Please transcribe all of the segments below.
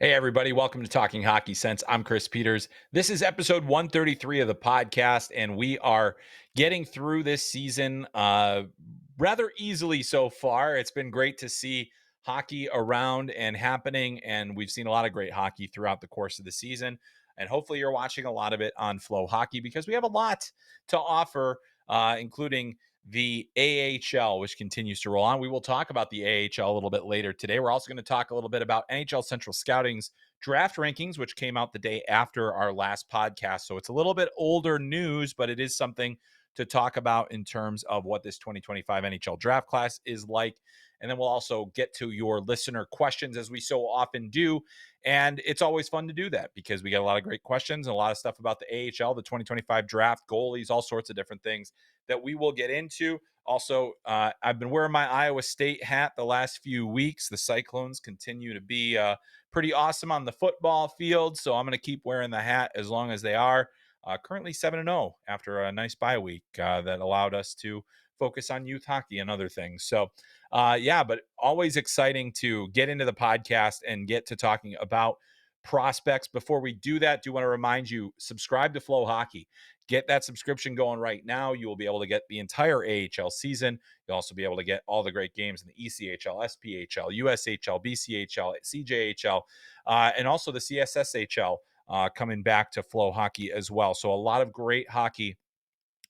Hey, everybody. Welcome to Talking Hockey Sense. I'm Chris Peters. This is episode 133 of the podcast, and we are getting through this season rather easily so far. It's been great to see hockey around and happening, and we've seen a lot of great hockey throughout the course of the season. And hopefully, you're watching a lot of it on FloHockey because we have a lot to offer, including the AHL, which continues to roll on. We will talk about the AHL a little bit later today. We're also going to talk a little bit about NHL Central Scouting's draft rankings, which came out the day after our last podcast. So it's a little bit older news, but it is something to talk about in terms of what this 2025 NHL draft class is like. And then we'll also get to your listener questions as we so often do. And it's always fun to do that because we get a lot of great questions and a lot of stuff about the AHL, the 2025 draft, goalies, all sorts of different things that we will get into. Also, I've been wearing my Iowa State hat the last few weeks. The Cyclones continue to be pretty awesome on the football field, so I'm going to keep wearing the hat as long as they are. Currently 7-0 after a nice bye week that allowed us to focus on youth hockey and other things. So, but always exciting to get into the podcast and get to talking about prospects. Before we do that, do want to remind you, subscribe to FloHockey. Get that subscription going right now. You will be able to get the entire AHL season. You'll also be able to get all the great games in the ECHL, SPHL, USHL, BCHL, CJHL, and also the CSSHL coming back to FloHockey as well. So a lot of great hockey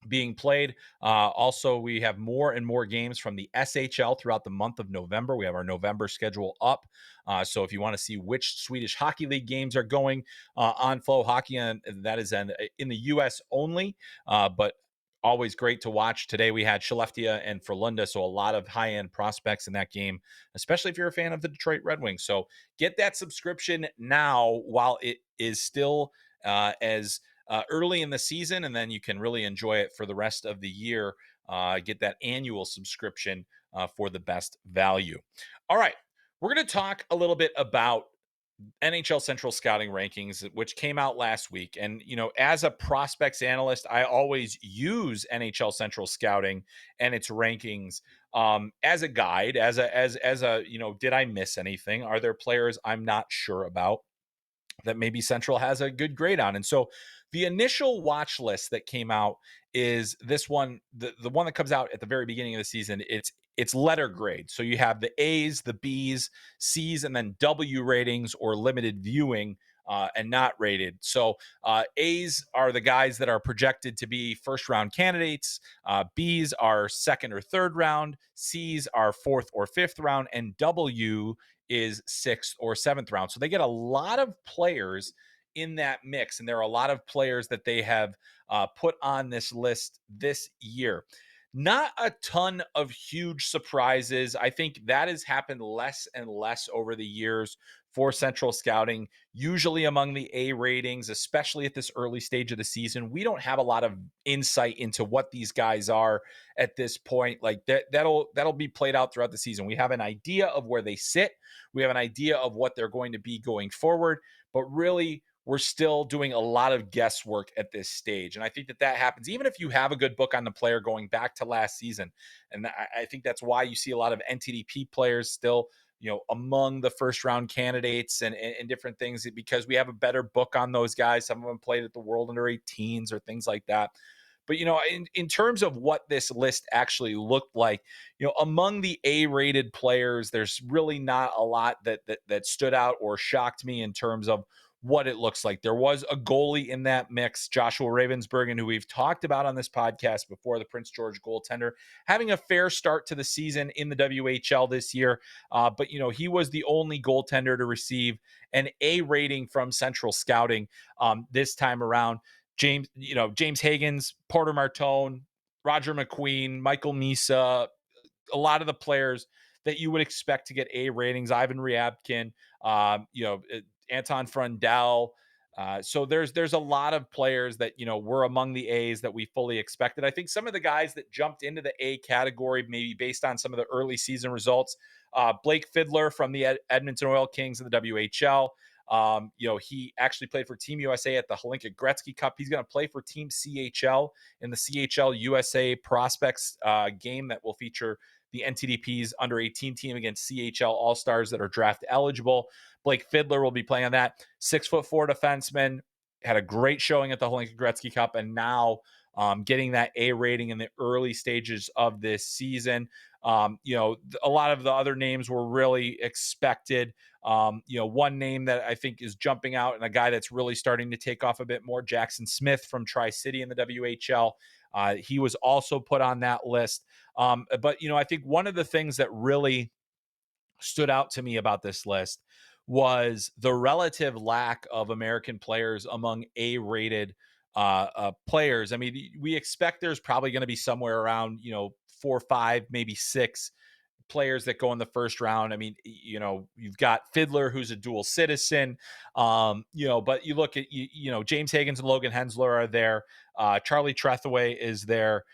being played. Also, we have more and more games from the SHL throughout the month of November. We have our November schedule up. So if you want to see which Swedish Hockey League games are going on FloHockey, and that is in the U.S. only, but always great to watch. Today we had Skellefteå and Frölunda, so a lot of high-end prospects in that game, especially if you're a fan of the Detroit Red Wings. So get that subscription now while it is still as early in the season, and then you can really enjoy it for the rest of the year. Get that annual subscription for the best value. All right, we're going to talk a little bit about NHL Central Scouting rankings, which came out last week. And, as a prospects analyst, I always use NHL Central Scouting and its rankings as a guide, as a, did I miss anything? Are there players I'm not sure about that maybe Central has a good grade on? And so the initial watch list that came out is this one, the one that comes out at the very beginning of the season. It's letter grade. So you have the A's, the B's, C's, and then W ratings or limited viewing and not rated. So A's are the guys that are projected to be first round candidates. B's are second or third round. C's are fourth or fifth round. And W is sixth or seventh round. So they get a lot of players in that mix. And there are a lot of players that they have put on this list this year. Not a ton of huge surprises. I think that has happened less and less over the years for Central Scouting, usually among the A ratings, especially at this early stage of the season. We don't have a lot of insight into what these guys are at this point. Like that'll be played out throughout the season. We have an idea of where they sit. We have an idea of what they're going to be going forward, but really we're still doing a lot of guesswork at this stage. And I think that happens even if you have a good book on the player going back to last season. And I think that's why you see a lot of NTDP players still, among the first round candidates and different things, because we have a better book on those guys. Some of them played at the World Under 18s or things like that. But, in terms of what this list actually looked like, among the A-rated players, there's really not a lot that stood out or shocked me in terms of what it looks like. There was a goalie in that mix, Joshua Ravensbergen, who we've talked about on this podcast before, the Prince George goaltender, having a fair start to the season in the WHL this year. But he was the only goaltender to receive an A rating from Central Scouting this time around. James Higgins, Porter Martone, Roger McQueen, Michael Misa, a lot of the players that you would expect to get A ratings, Ivan Ryabkin, Anton Frundell. So there's a lot of players that, were among the A's that we fully expected. I think some of the guys that jumped into the A category, maybe based on some of the early season results, Blake Fiddler from the Edmonton Oil Kings in the WHL. He actually played for Team USA at the Hlinka Gretzky Cup. He's going to play for Team CHL in the CHL USA Prospects game that will feature the NTDP's under 18 team against CHL All Stars that are draft eligible. Blake Fiddler will be playing on that. 6'4" defenseman, had a great showing at the Hlinka Gretzky Cup, and now getting that A rating in the early stages of this season. A lot of the other names were really expected. One name that I think is jumping out and a guy that's really starting to take off a bit more, Jackson Smith from Tri-City in the WHL. He was also put on that list. But I think one of the things that really stood out to me about this list was the relative lack of American players among A-rated players. I mean, we expect there's probably going to be somewhere around 4, 5, maybe 6 players that go in the first round. I mean, you've got Fiddler, who's a dual citizen, but you look at, James Higgins and Logan Hensler are there. Charlie Trethaway is there.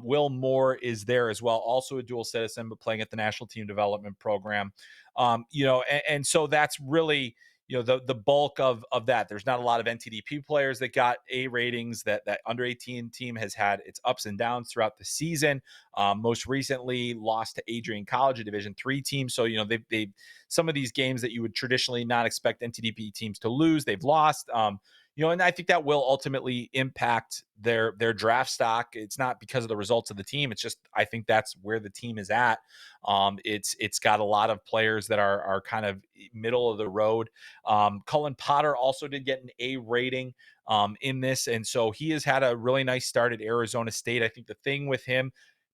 Will Moore is there as well, also a dual citizen, but playing at the National Team Development Program. And so that's really, the bulk of that. There's not a lot of NTDP players that got A ratings. That under 18 team has had its ups and downs throughout the season. Most recently lost to Adrian College, a Division III team. So they some of these games that you would traditionally not expect NTDP teams to lose, they've lost. And I think that will ultimately impact their draft stock. It's not because of the results of the team. It's just, I think that's where the team is at. It's got a lot of players that are kind of middle of the road. Cullen Potter also did get an A rating in this. And so he has had a really nice start at Arizona State. I think the thing with him,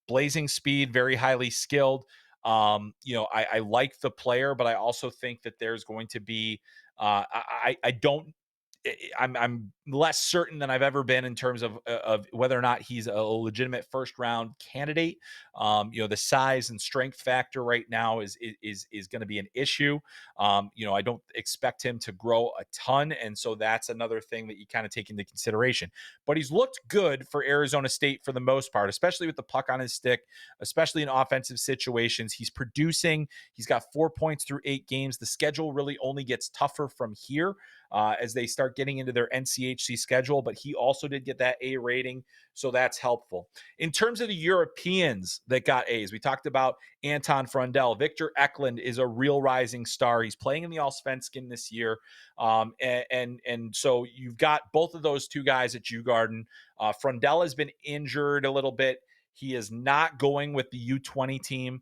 blazing speed, very highly skilled. I like the player, but I also think that there's going to be, I don't, I'm less certain than I've ever been in terms of whether or not he's a legitimate first round candidate. The size and strength factor right now is going to be an issue. I don't expect him to grow a ton, and so that's another thing that you kind of take into consideration. But he's looked good for Arizona State for the most part, especially with the puck on his stick, especially in offensive situations. He's producing. He's got 4 points through 8 games. The schedule really only gets tougher from here as they start getting into their NCHC schedule, but he also did get that A rating, so that's helpful. In terms of the Europeans that got A's, we talked about Anton Frundell. Victor Eklund is a real rising star. He's playing in the Allsvenskan this year, and so you've got both of those two guys at Djurgården. Frundell has been injured a little bit. He is not going with the U20 team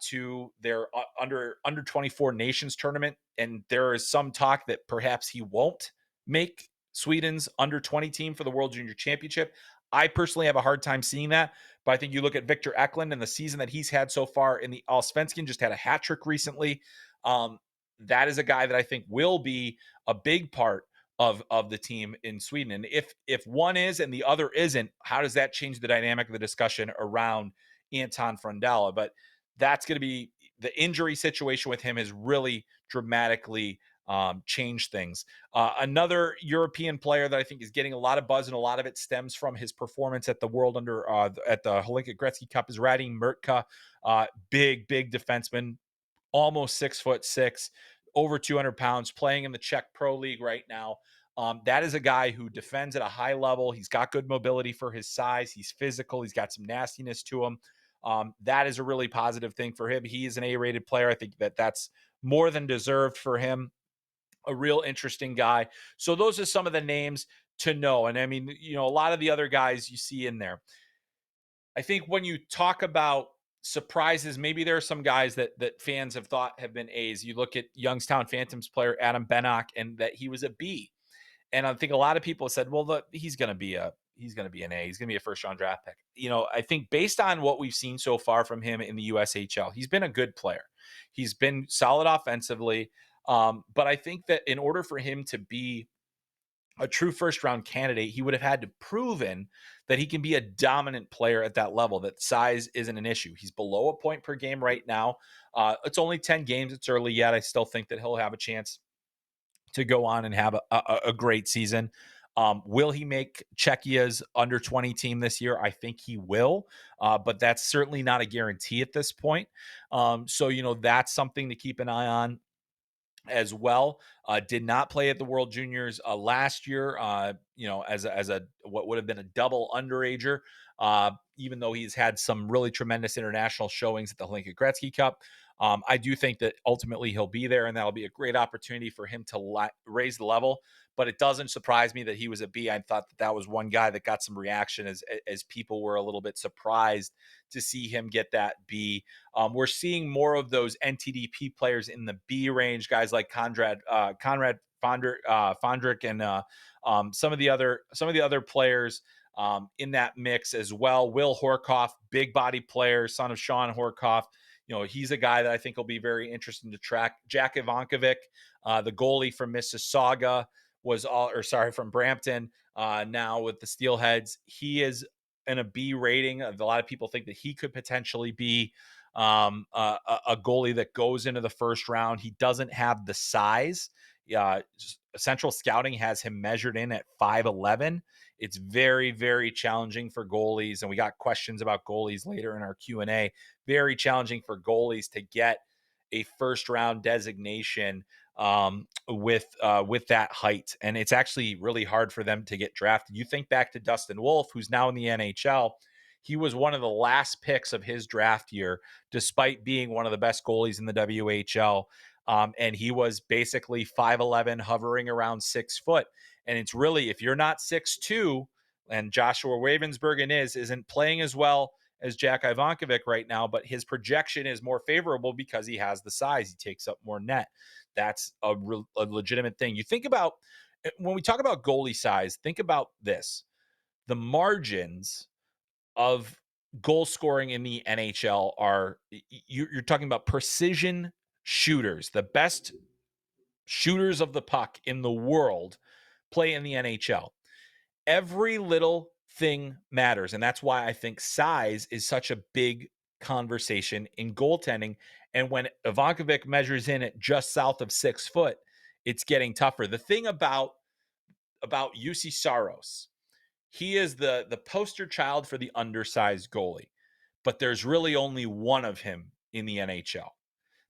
to their under 24 nations tournament. And there is some talk that perhaps he won't make Sweden's under 20 team for the World Junior Championship. I personally have a hard time seeing that. But I think you look at Victor Eklund and the season that he's had so far in the Allsvenskan, just had a hat trick recently. That is a guy that I think will be a big part of the team in Sweden. And if one is and the other isn't, how does that change the dynamic of the discussion around Anton Frundell? But that's going to be, the injury situation with him has really dramatically changed things. Another European player that I think is getting a lot of buzz, and a lot of it stems from his performance at the World at the Hlinka Gretzky Cup, is Radim Murtka. Big defenseman, almost 6'6", over 200 pounds, playing in the Czech Pro League right now. That is a guy who defends at a high level. He's got good mobility for his size. He's physical. He's got some nastiness to him. That is a really positive thing for him. He is an A-rated player. I think that's more than deserved for him. A real interesting guy. So those are some of the names to know. And I mean, a lot of the other guys you see in there. I think when you talk about surprises, maybe there are some guys that fans have thought have been A's. You look at Youngstown Phantoms player Adam Bennock, and that he was a B. And I think a lot of people said, well, he's going to be an A. He's going to be a first round draft pick. I think based on what we've seen so far from him in the USHL, he's been a good player. He's been solid offensively. But I think that in order for him to be a true first round candidate, he would have had to proven that he can be a dominant player at that level, that size isn't an issue. He's below a point per game right now. It's only 10 games. It's early yet. I still think that he'll have a chance to go on and have a great season. Will he make Czechia's under 20 team this year? I think he will, but that's certainly not a guarantee at this point. So that's something to keep an eye on as well. Did not play at the World Juniors last year, as a what would have been a double underager. even though he's had some really tremendous international showings at the Hlinka Gretzky Cup. I do think that ultimately he'll be there, and that'll be a great opportunity for him to raise the level. But it doesn't surprise me that he was a B. I thought that was one guy that got some reaction as people were a little bit surprised to see him get that B. We're seeing more of those NTDP players in the B range, guys like Conrad Fondrick, and some of the other players in that mix as well. Will Horkoff, big body player, son of Sean Horkoff. He's a guy that I think will be very interesting to track. Jack Ivankovic, the goalie from Mississauga, from Brampton, now with the Steelheads. He is in a B rating. A lot of people think that he could potentially be a goalie that goes into the first round. He doesn't have the size. Central Scouting has him measured in at 5'11". It's very, very challenging for goalies, and we got questions about goalies later in our Q&A. Very challenging for goalies to get a first round designation with that height, and it's actually really hard for them to get drafted. You think back to Dustin Wolf, who's now in the NHL. He was one of the last picks of his draft year, despite being one of the best goalies in the WHL. And he was basically 5'11", hovering around 6 foot. And it's really, if you're not 6'2", and Joshua Ravensbergen isn't playing as well as Jack Ivankovic right now, but his projection is more favorable because he has the size. He takes up more net. That's a legitimate thing. You think about, when we talk about goalie size, think about this. The margins of goal scoring in the NHL are, you're talking about precision shooters. The best shooters of the puck in the world play in the NHL. Every little thing matters. And that's why I think size is such a big conversation in goaltending. And when Ivankovic measures in at just south of 6 foot, it's getting tougher. The thing about UC Saros, he is the poster child for the undersized goalie, but there's really only one of him in the NHL.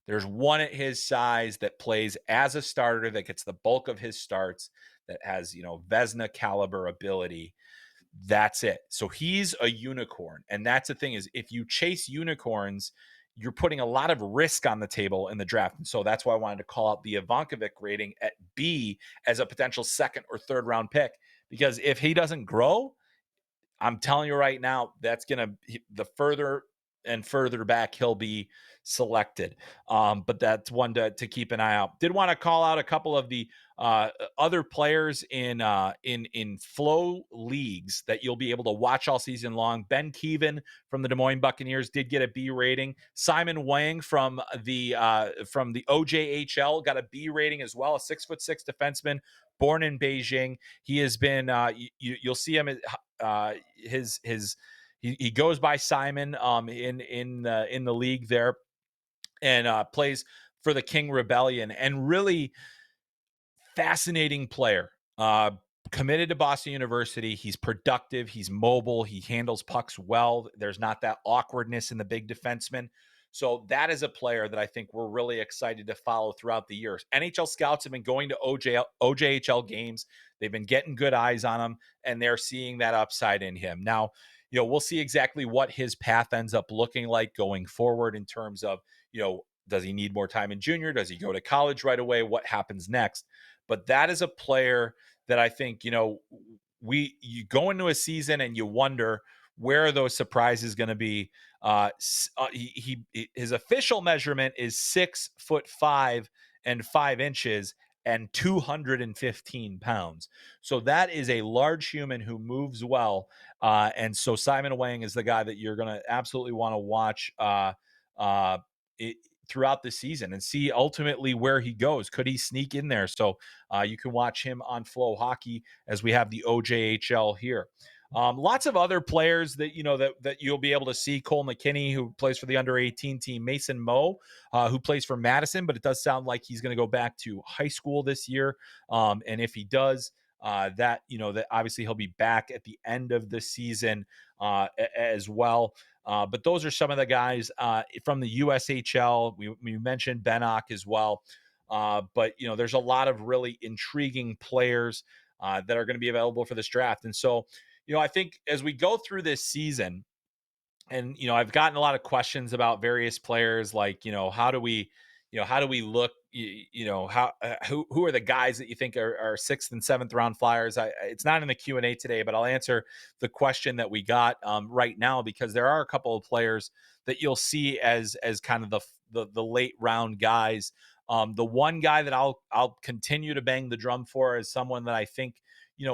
There's one at his size that plays as a starter, that gets the bulk of his starts, that has, Vezina caliber ability. That's it. So he's a unicorn. And that's the thing, is if you chase unicorns, you're putting a lot of risk on the table in the draft. And so that's why I wanted to call out the Ivankovic rating at B as a potential second or third round pick, because if he doesn't grow, I'm telling you right now, that's going to, the further and further back he'll be selected. But that's one to keep an eye out. Did want to call out a couple of the other players in flow leagues that you'll be able to watch all season long. Ben Keevan from the Des Moines Buccaneers did get a B rating. Simon Wang from the OJHL got a B rating as well. A 6'6" defenseman, born in Beijing. He has been you'll see him he goes by Simon in the league there, and plays for the King Rebellion, and really fascinating player. Committed to Boston University. He's productive. He's mobile. He handles pucks well. There's not that awkwardness in the big defenseman. So that is a player that I think we're really excited to follow throughout the years. NHL scouts have been going to OJHL games. They've been getting good eyes on him, and they're seeing that upside in him. Now, we'll see exactly what his path ends up looking like going forward in terms of, does he need more time in junior? Does he go to college right away? What happens next? But that is a player that I think, you go into a season and you wonder, where are those surprises going to be? His official measurement is 6'5" and 5 inches and 215 pounds. So that is a large human who moves well. And so Simon Wang is the guy that you're going to absolutely want to watch throughout the season and see ultimately where he goes. Could he sneak in there? So you can watch him on FloHockey as we have the OJHL here. Lots of other players that that you'll be able to see. Cole McKinney, who plays for the under-18 team. Mason Moe, who plays for Madison, but it does sound like he's going to go back to high school this year. And if he does, that obviously he'll be back at the end of the season as well. But those are some of the guys from the USHL. We mentioned Benok as well. But there's a lot of really intriguing players that are going to be available for this draft. And so, I think as we go through this season, and I've gotten a lot of questions about various players, like how do we look, how who are the guys that you think are sixth and seventh round flyers. It's not in the Q&A today, but I'll answer the question that we got right now, because there are a couple of players that you'll see as kind of the late round guys. The one guy that I'll continue to bang the drum for is someone that I think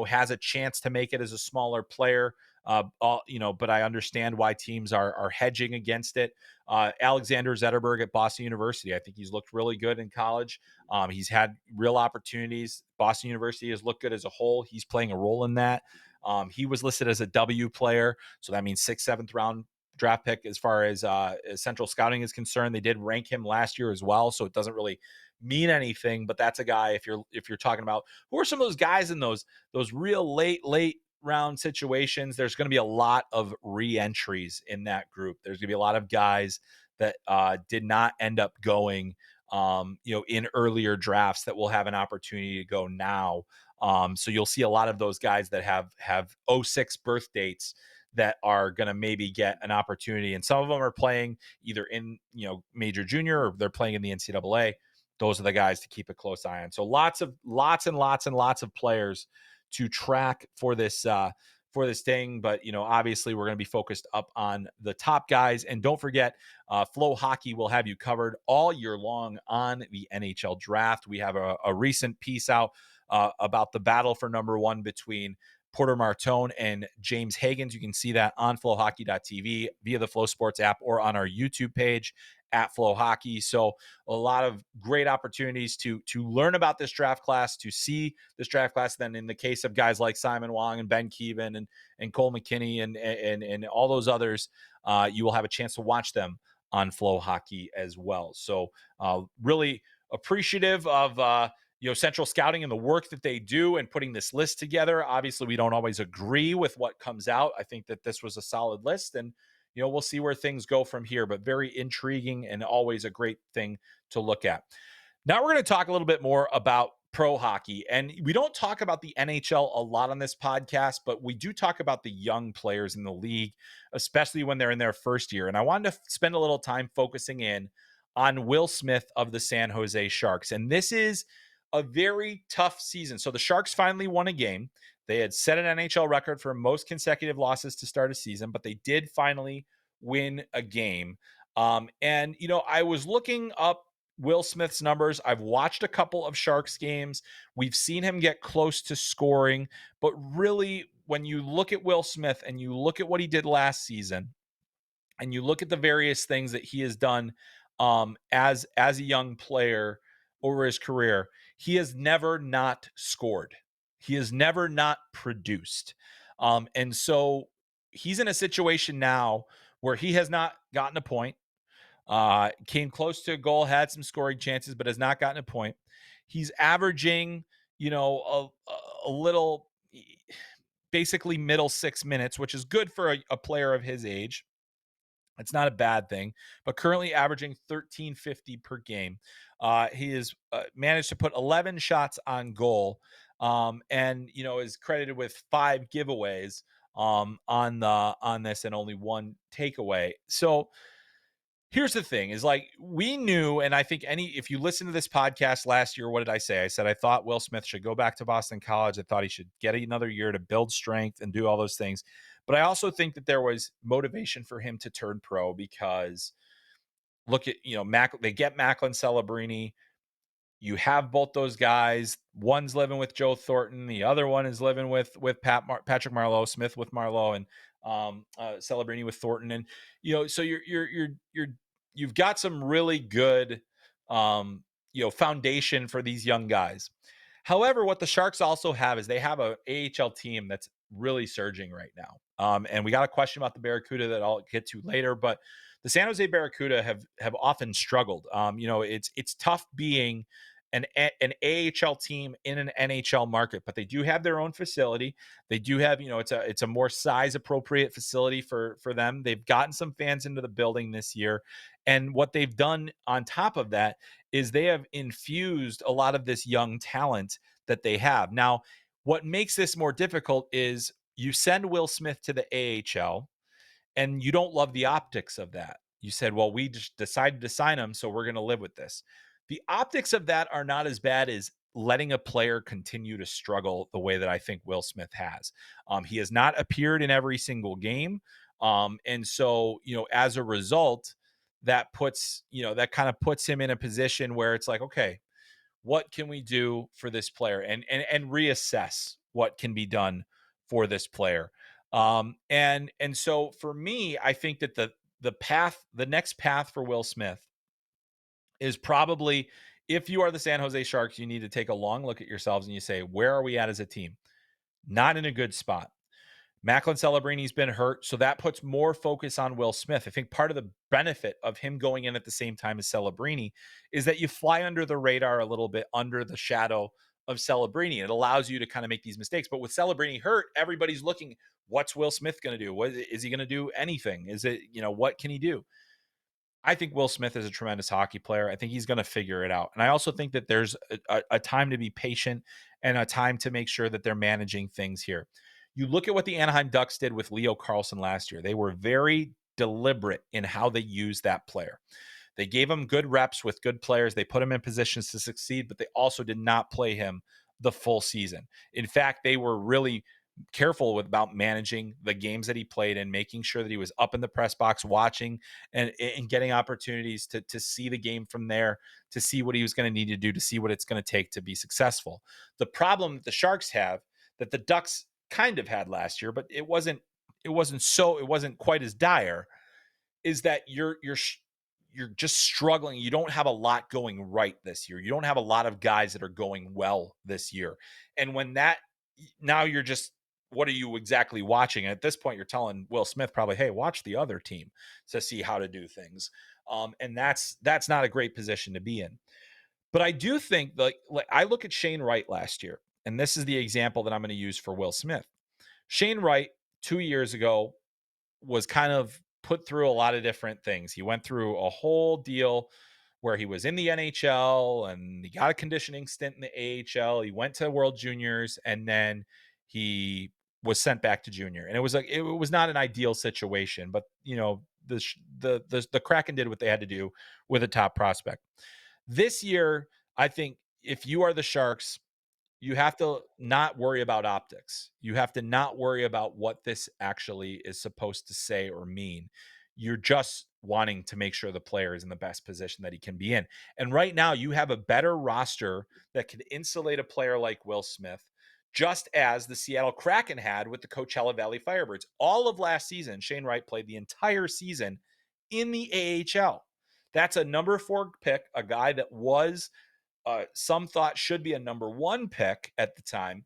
has a chance to make it as a smaller player. But I understand why teams are hedging against it. Alexander Zetterberg at Boston University. I think he's looked really good in college. He's had real opportunities. Boston University has looked good as a whole. He's playing a role in that. He was listed as a W player, so that means sixth, seventh round draft pick as far as Central Scouting is concerned. They did rank him last year as well, so it doesn't really mean anything. But that's a guy, if you're talking about who are some of those guys in those real late round situations, there's going to be a lot of re-entries in that group. There's going to be a lot of guys that did not end up going in earlier drafts that will have an opportunity to go now. So you'll see a lot of those guys that have '06 birth dates that are going to maybe get an opportunity, and some of them are playing either in major junior, or they're playing in the NCAA. Those are the guys to keep a close eye on. So lots and lots of players to track for this thing. But obviously we're going to be focused up on the top guys. And don't forget, FloHockey will have you covered all year long on the NHL Draft. We have a recent piece out about the battle for number one between Porter Martone and James Higgins. You can see that on FloHockey.tv via the Flow Sports app, or on our YouTube page at FloHockey. So a lot of great opportunities to learn about this draft class, to see this draft class. Then in the case of guys like Simon Wong and Ben Keevan and Cole McKinney and all those others, you will have a chance to watch them on FloHockey as well. So really appreciative of Central Scouting and the work that they do and putting this list together. Obviously, we don't always agree with what comes out. I think that this was a solid list, and we'll see where things go from here, but very intriguing and always a great thing to look at. Now we're going to talk a little bit more about pro hockey. And we don't talk about the NHL a lot on this podcast, but we do talk about the young players in the league, especially when they're in their first year. And I wanted to spend a little time focusing in on Will Smith of the San Jose Sharks. And this is a very tough season. So the Sharks finally won a game. They had set an NHL record for most consecutive losses to start a season, but they did finally win a game. And I was looking up Will Smith's numbers. I've watched a couple of Sharks games. We've seen him get close to scoring, but really, when you look at Will Smith and you look at what he did last season, and you look at the various things that he has done as a young player over his career, he has never not scored. He has never not produced. And so he's in a situation now where he has not gotten a point. Came close to a goal, had some scoring chances, but has not gotten a point. He's averaging, a little, basically middle 6 minutes, which is good for a player of his age. It's not a bad thing, but currently averaging 1350 per game. He has managed to put 11 shots on goal, and is credited with 5 giveaways on this, and only 1 takeaway. So here's the thing: is like, we knew, and I think if you listen to this podcast last year, what did I say? I said I thought Will Smith should go back to Boston College. I thought he should get another year to build strength and do all those things. But I also think that there was motivation for him to turn pro, because look at, they get Macklin Celebrini. You have both those guys. One's living with Joe Thornton. The other one is living with Patrick Marleau, Smith with Marleau, and Celebrini with Thornton. And so you've got some really good foundation for these young guys. However, what the Sharks also have is they have a AHL team that's really surging right now. And we got a question about the Barracuda that I'll get to later, but the San Jose Barracuda have often struggled. It's tough being an AHL team in an NHL market, but they do have their own facility. They do have, it's a more size appropriate facility for them. They've gotten some fans into the building this year. And what they've done on top of that is they have infused a lot of this young talent that they have. Now, what makes this more difficult is you send Will Smith to the AHL and you don't love the optics of that. You said, well, we just decided to sign him, so we're going to live with this. The optics of that are not as bad as letting a player continue to struggle the way that I think Will Smith has. He has not appeared in every single game. And so, as a result, that kind of puts him in a position where it's like, okay, what can we do for this player, and reassess what can be done for this player. And so for me, I think that the next path for Will Smith is probably, if you are the San Jose Sharks, you need to take a long look at yourselves and you say, where are we at as a team? Not in a good spot. Macklin Celebrini's been hurt, so that puts more focus on Will Smith. I think part of the benefit of him going in at the same time as Celebrini is that you fly under the radar a little bit, under the shadow of Celebrini. It allows you to kind of make these mistakes. But with Celebrini hurt, everybody's looking, what's Will Smith going to do? What is he going to do? Anything? Is it, what can he do? I think Will Smith is a tremendous hockey player. I think he's going to figure it out. And I also think that there's a time to be patient and a time to make sure that they're managing things here. You look at what the Anaheim Ducks did with Leo Carlsson last year. They were very deliberate in how they used that player. They gave him good reps with good players. They put him in positions to succeed, but they also did not play him the full season. In fact, they were really careful about managing the games that he played and making sure that he was up in the press box watching and getting opportunities to see the game from there, to see what he was going to need to do, to see what it's going to take to be successful. The problem that the Sharks have, that the Ducks kind of had last year, but it wasn't quite as dire, is that you're just struggling. You don't have a lot going right this year. You don't have a lot of guys that are going well this year. And when that, now you're just, what are you exactly watching? And at this point, you're telling Will Smith probably, hey, watch the other team to see how to do things. And that's not a great position to be in. But I do think, like I look at Shane Wright last year, and this is the example that I'm going to use for Will Smith. Shane Wright 2 years ago was kind of put through a lot of different things. He went through a whole deal where he was in the NHL and he got a conditioning stint in the AHL. He went to World Juniors and then he was sent back to junior. And it was not an ideal situation, but the Kraken did what they had to do with a top prospect. This year, I think if you are the Sharks, you have to not worry about optics. You have to not worry about what this actually is supposed to say or mean. You're just wanting to make sure the player is in the best position that he can be in. And right now, you have a better roster that can insulate a player like Will Smith, just as the Seattle Kraken had with the Coachella Valley Firebirds. All of last season, Shane Wright played the entire season in the AHL. That's a number 4 pick, a guy that was some thought should be a number 1 pick at the time.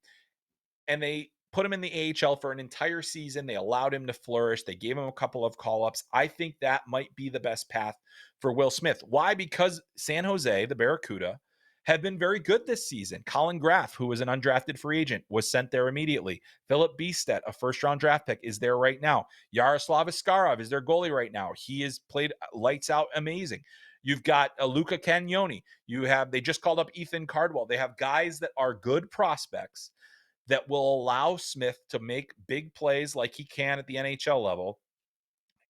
And they put him in the AHL for an entire season. They allowed him to flourish. They gave him a couple of call-ups. I think that might be the best path for Will Smith. Why? Because San Jose, the Barracuda, have been very good this season. Colin Graff, who was an undrafted free agent, was sent there immediately. Philip Biestet, a first-round draft pick, is there right now. Yaroslav Askarov is their goalie right now. He has played lights out amazing. You've got Luca Cagnoni. They just called up Ethan Cardwell. They have guys that are good prospects that will allow Smith to make big plays like he can at the NHL level.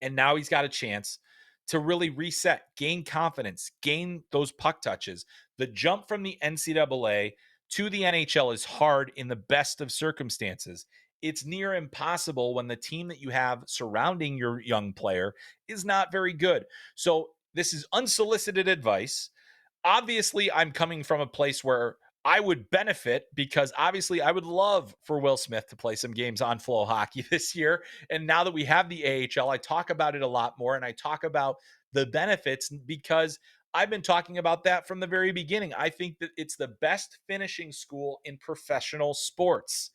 And now he's got a chance to really reset, gain confidence, gain those puck touches. The jump from the NCAA to the NHL is hard in the best of circumstances. It's near impossible when the team that you have surrounding your young player is not very good. So this is unsolicited advice. Obviously, I'm coming from a place where I would benefit, because obviously I would love for Will Smith to play some games on FloHockey this year. And now that we have the AHL, I talk about it a lot more, and I talk about the benefits because I've been talking about that from the very beginning. I think that it's the best finishing school in professional sports.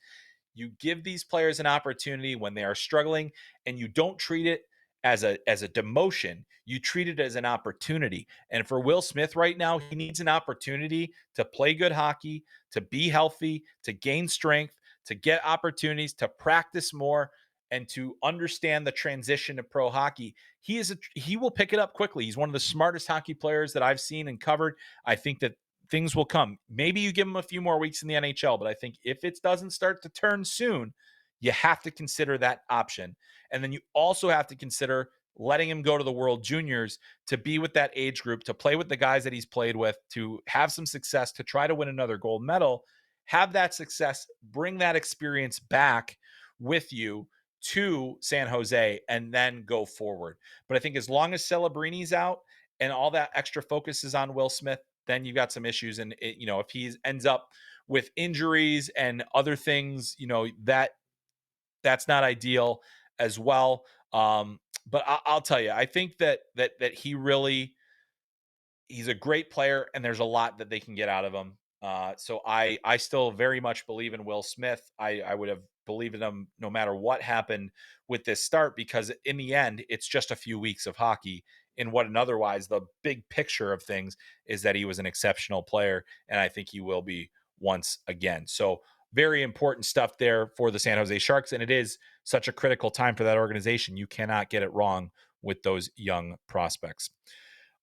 You give these players an opportunity when they are struggling, and you don't treat it as a demotion. You treat it as an opportunity. And for Will Smith right now, he needs an opportunity to play good hockey, to be healthy, to gain strength, to get opportunities, to practice more, and to understand the transition to pro hockey. He will pick it up quickly. He's one of the smartest hockey players that I've seen and covered. I think that things will come. Maybe you give him a few more weeks in the NHL, but I think if it doesn't start to turn soon, You have to consider that option. And then you also have to consider letting him go to the World Juniors to be with that age group, to play with the guys that he's played with, to have some success, to try to win another gold medal, have that success, bring that experience back with you to San Jose, and then go forward. But I think as long as Celebrini's out and all that extra focus is on Will Smith, then you got some issues. And if he ends up with injuries and other things, that's not ideal as well. But I'll tell you, I think that he's a great player, and there's a lot that they can get out of him. So I still very much believe in Will Smith. I would have believed in him no matter what happened with this start, because in the end, it's just a few weeks of hockey. In what, and otherwise, the big picture of things is that he was an exceptional player, and I think he will be once again. So very important stuff there for the San Jose Sharks, and it is such a critical time for that organization. You cannot get it wrong with those young prospects.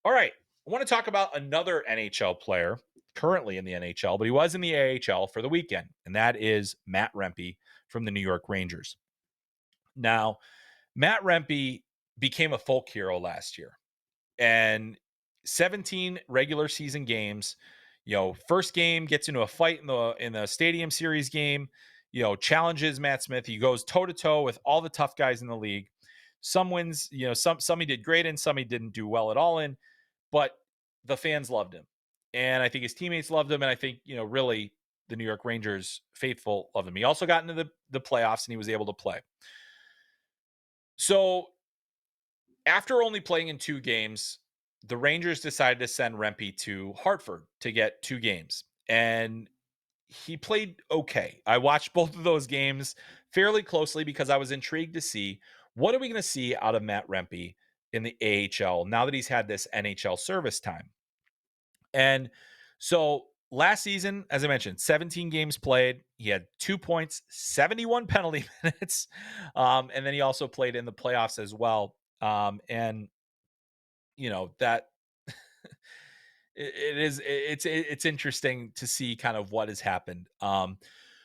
All right, I want to talk about another NHL player currently in the NHL, but he was in the AHL for the weekend, and that is Matt Rempe from the New York Rangers. Now, Matt Rempe became a folk hero last year, and 17 regular season games. First game gets into a fight in the Stadium Series game. Challenges Matt Smith. He goes toe to toe with all the tough guys in the league. Some wins, some he did great in, some he didn't do well at all in, but the fans loved him, and I think his teammates loved him, and I think really the New York Rangers faithful loved him. He also got into the playoffs, and he was able to play. So after only playing in 2 games, the Rangers decided to send Rempe to Hartford to get 2 games, and he played okay. I watched both of those games fairly closely because I was intrigued to see what are we going to see out of Matt Rempe in the AHL now that he's had this NHL service time. And so last season, as I mentioned, 17 games played. He had 2 points, 71 penalty minutes. And then he also played in the playoffs as well. And that it's interesting to see kind of what has happened.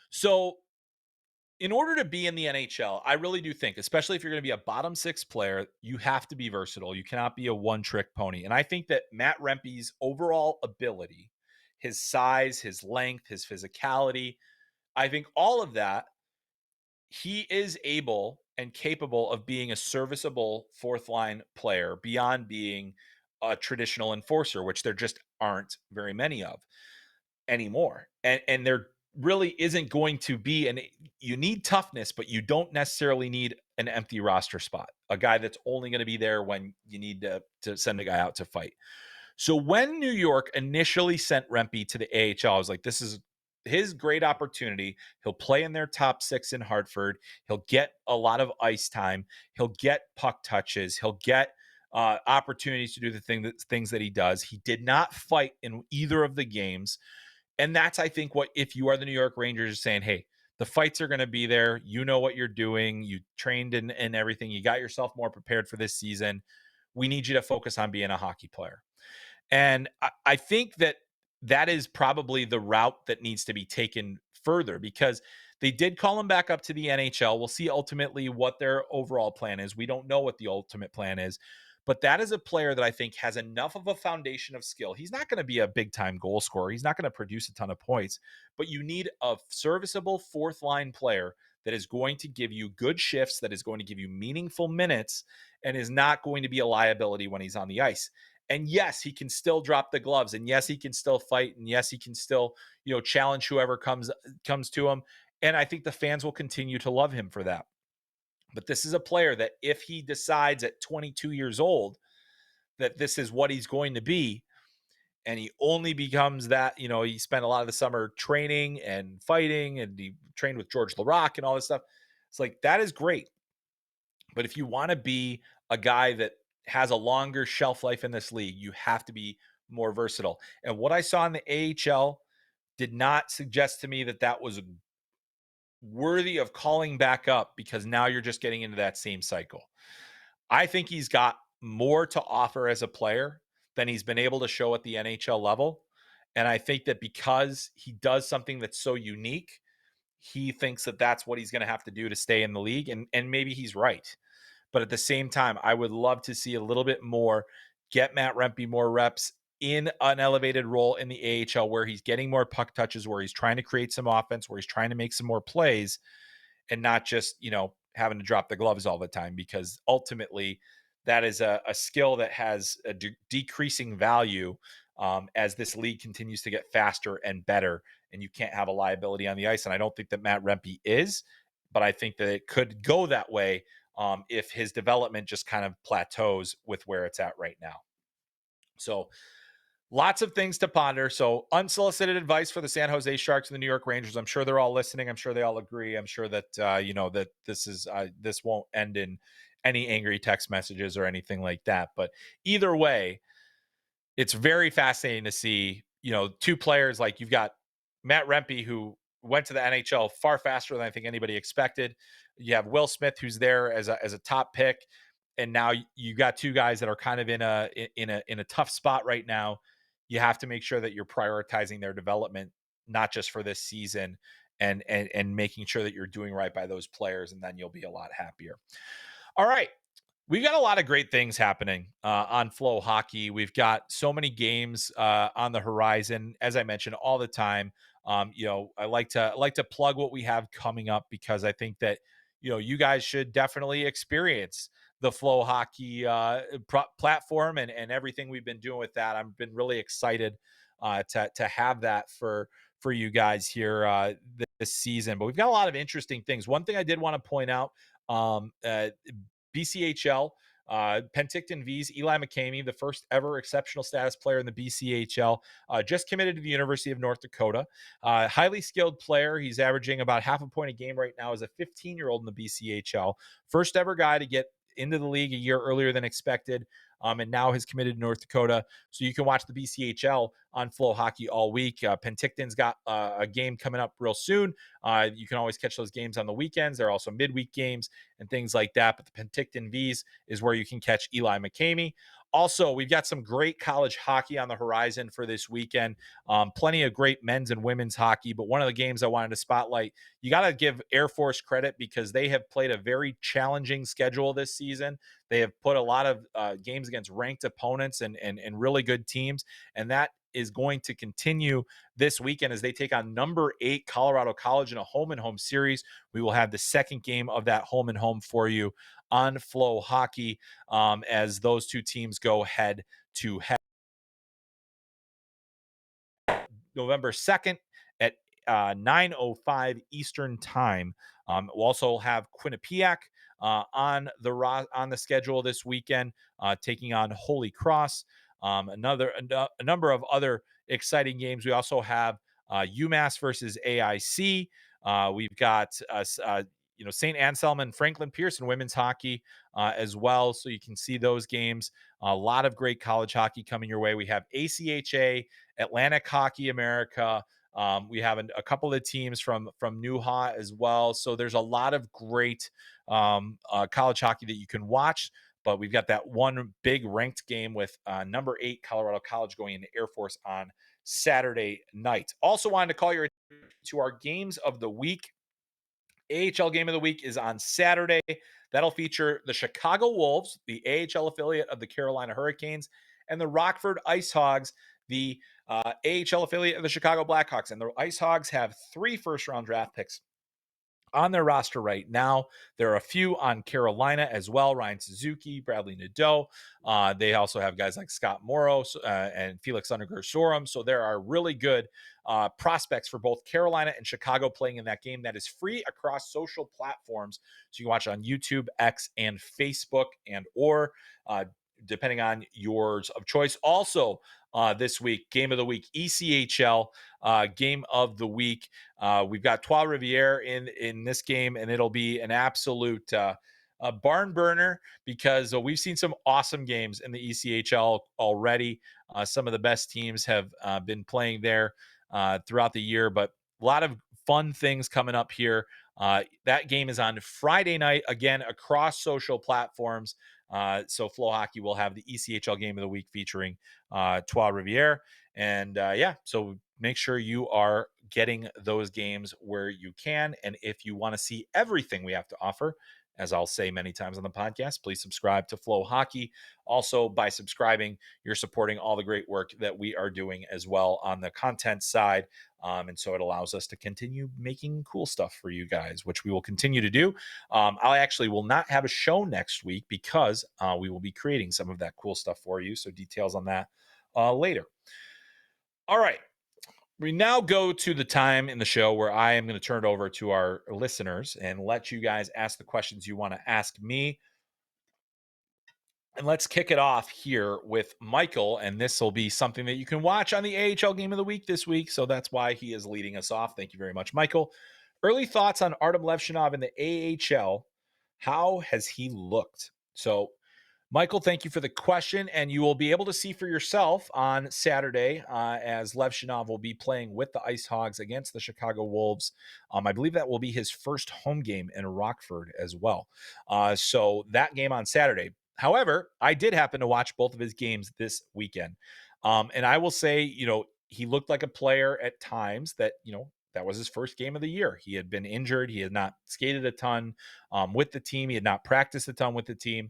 So in order to be in the NHL, I really do think, especially if you're going to be a bottom 6 player, you have to be versatile. You cannot be a one-trick pony. And I think that Matt Rempe's overall ability, his size, his length, his physicality, I think all of that, he is able and capable of being a serviceable fourth line player beyond being a traditional enforcer, which there just aren't very many of anymore. And there really isn't going to be, and you need toughness, but you don't necessarily need an empty roster spot, a guy that's only going to be there when you need to send a guy out to fight. So when New York initially sent Rempe to the AHL, I was like, this is his great opportunity. He'll play in their top 6 in Hartford. He'll get a lot of ice time. He'll get puck touches. He'll get opportunities to do the things that he does. He did not fight in either of the games. And that's, I think, what, if you are the New York Rangers, saying, hey, the fights are going to be there. You know what you're doing. You trained in everything. You got yourself more prepared for this season. We need you to focus on being a hockey player. And I think that is probably the route that needs to be taken further, because they did call him back up to the NHL. We'll see ultimately what their overall plan is. We don't know what the ultimate plan is, but that is a player that I think has enough of a foundation of skill. He's not going to be a big time goal scorer. He's not going to produce a ton of points, but you need a serviceable fourth line player that is going to give you good shifts, that is going to give you meaningful minutes, and is not going to be a liability when he's on the ice. And yes, he can still drop the gloves, and yes, he can still fight, and yes, he can still, challenge whoever comes to him. And I think the fans will continue to love him for that. But this is a player that if he decides at 22 years old that this is what he's going to be, and he only becomes that, he spent a lot of the summer training and fighting, and he trained with George Laraque and all this stuff. It's like, that is great. But if you want to be a guy that has a longer shelf life in this league, you have to be more versatile. And what I saw in the AHL did not suggest to me that that was worthy of calling back up, because now you're just getting into that same cycle. I think he's got more to offer as a player than he's been able to show at the NHL level. And I think that because he does something that's so unique, he thinks that that's what he's going to have to do to stay in the league. And maybe he's right. But at the same time, I would love to see a little bit more, get Matt Rempe more reps in an elevated role in the AHL where he's getting more puck touches, where he's trying to create some offense, where he's trying to make some more plays, and not just, having to drop the gloves all the time, because ultimately that is a skill that has a decreasing value as this league continues to get faster and better, and you can't have a liability on the ice. And I don't think that Matt Rempe is, but I think that it could go that way if his development just kind of plateaus with where it's at right now. So lots of things to ponder. So unsolicited advice for the San Jose Sharks and the New York Rangers. I'm sure they're all listening. I'm sure they all agree. I'm sure that that this won't end in any angry text messages or anything like that. But either way, it's very fascinating to see, two players. Like, you've got Matt Rempe, who went to the NHL far faster than I think anybody expected. You have Will Smith, who's there as a top pick, and now you got two guys that are kind of in a tough spot right now. You have to make sure that you're prioritizing their development, not just for this season, and making sure that you're doing right by those players, and then you'll be a lot happier. All right. We've got a lot of great things happening on FloHockey. We've got so many games on the horizon, as I mentioned all the time. I like to plug what we have coming up, because I think that you guys should definitely experience the FloHockey platform and everything we've been doing with that. I've been really excited to have that for you guys here this season. But we've got a lot of interesting things. One thing I did want to point out. BCHL, Penticton V's Eli McCamey, the first ever exceptional status player in the BCHL, just committed to the University of North Dakota. Highly skilled player. He's averaging about half a point a game right now as a 15-year-old in the BCHL. First ever guy to get into the league a year earlier than expected. And now has committed to North Dakota. So you can watch the BCHL on FloHockey all week. Penticton's got a game coming up real soon. You can always catch those games on the weekends. There are also midweek games and things like that. But the Penticton V's is where you can catch Eli McCamey. Also, we've got some great college hockey on the horizon for this weekend. Plenty of great men's and women's hockey. But one of the games I wanted to spotlight, you got to give Air Force credit, because they have played a very challenging schedule this season. They have put a lot of games against ranked opponents and really good teams. And that is going to continue this weekend as they take on number 8 Colorado College in a home and home series. We will have the second game of that home and home for you on FloHockey as those two teams go head to head. November 2nd at 9:05 Eastern time. We'll also have Quinnipiac on the schedule this weekend, taking on Holy Cross. A number of other exciting games. We also have UMass versus AIC. We've got St. Anselm and Franklin Pierce women's hockey as well. So you can see those games. A lot of great college hockey coming your way. We have ACHA, Atlantic Hockey America. We have a couple of teams from Newha as well. So there's a lot of great college hockey that you can watch. But we've got that one big ranked game with number 8 Colorado College going into Air Force on Saturday night. Also wanted to call your attention to our games of the week. AHL game of the week is on Saturday. That'll feature the Chicago Wolves, the AHL affiliate of the Carolina Hurricanes, and the Rockford Ice Hogs, the AHL affiliate of the Chicago Blackhawks. And the Ice Hogs have 3 first-round draft picks on their roster right now. There are a few on Carolina as well. Ryan Suzuki, Bradley Nadeau. They also have guys like Scott Morrow and Felix Underger-Sorum. So there are really good prospects for both Carolina and Chicago playing in that game. That is free across social platforms. So you can watch it on YouTube, X, and Facebook, and or depending on yours of choice. Also, this week, game of the week, ECHL game of the week. We've got Trois Rivières in this game, and it'll be an absolute barn burner, because we've seen some awesome games in the ECHL already. Some of the best teams have been playing there throughout the year, but a lot of fun things coming up here. That game is on Friday night, again, across social platforms. So FloHockey will have the ECHL game of the week featuring Trois Rivières. And so make sure you are getting those games where you can. And if you want to see everything we have to offer, as I'll say many times on the podcast, please subscribe to FloHockey. Also, by subscribing, you're supporting all the great work that we are doing as well on the content side. And so it allows us to continue making cool stuff for you guys, which we will continue to do. I actually will not have a show next week because we will be creating some of that cool stuff for you. So details on that later. All right. We now go to the time in the show where I am going to turn it over to our listeners and let you guys ask the questions you want to ask me. And let's kick it off here with Michael. And this will be something that you can watch on the AHL Game of the Week this week. So that's why he is leading us off. Thank you very much, Michael. Early thoughts on Artem Levshinov in the AHL. How has he looked? So Michael, thank you for the question, and you will be able to see for yourself on Saturday as Levshinov will be playing with the Ice Hogs against the Chicago Wolves. I believe that will be his first home game in Rockford as well. So that game on Saturday. However, I did happen to watch both of his games this weekend, and I will say, he looked like a player at times that, that was his first game of the year. He had been injured. He had not skated a ton with the team. He had not practiced a ton with the team.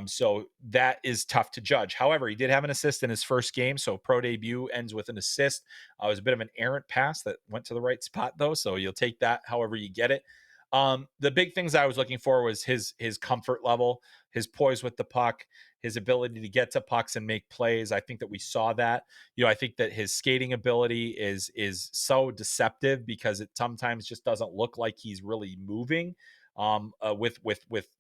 So that is tough to judge. However, he did have an assist in his first game. So pro debut ends with an assist. It was a bit of an errant pass that went to the right spot though. So you'll take that however you get it. The big things I was looking for was his comfort level, his poise with the puck, his ability to get to pucks and make plays. I think that we saw that. I think that his skating ability is so deceptive because it sometimes just doesn't look like he's really moving. With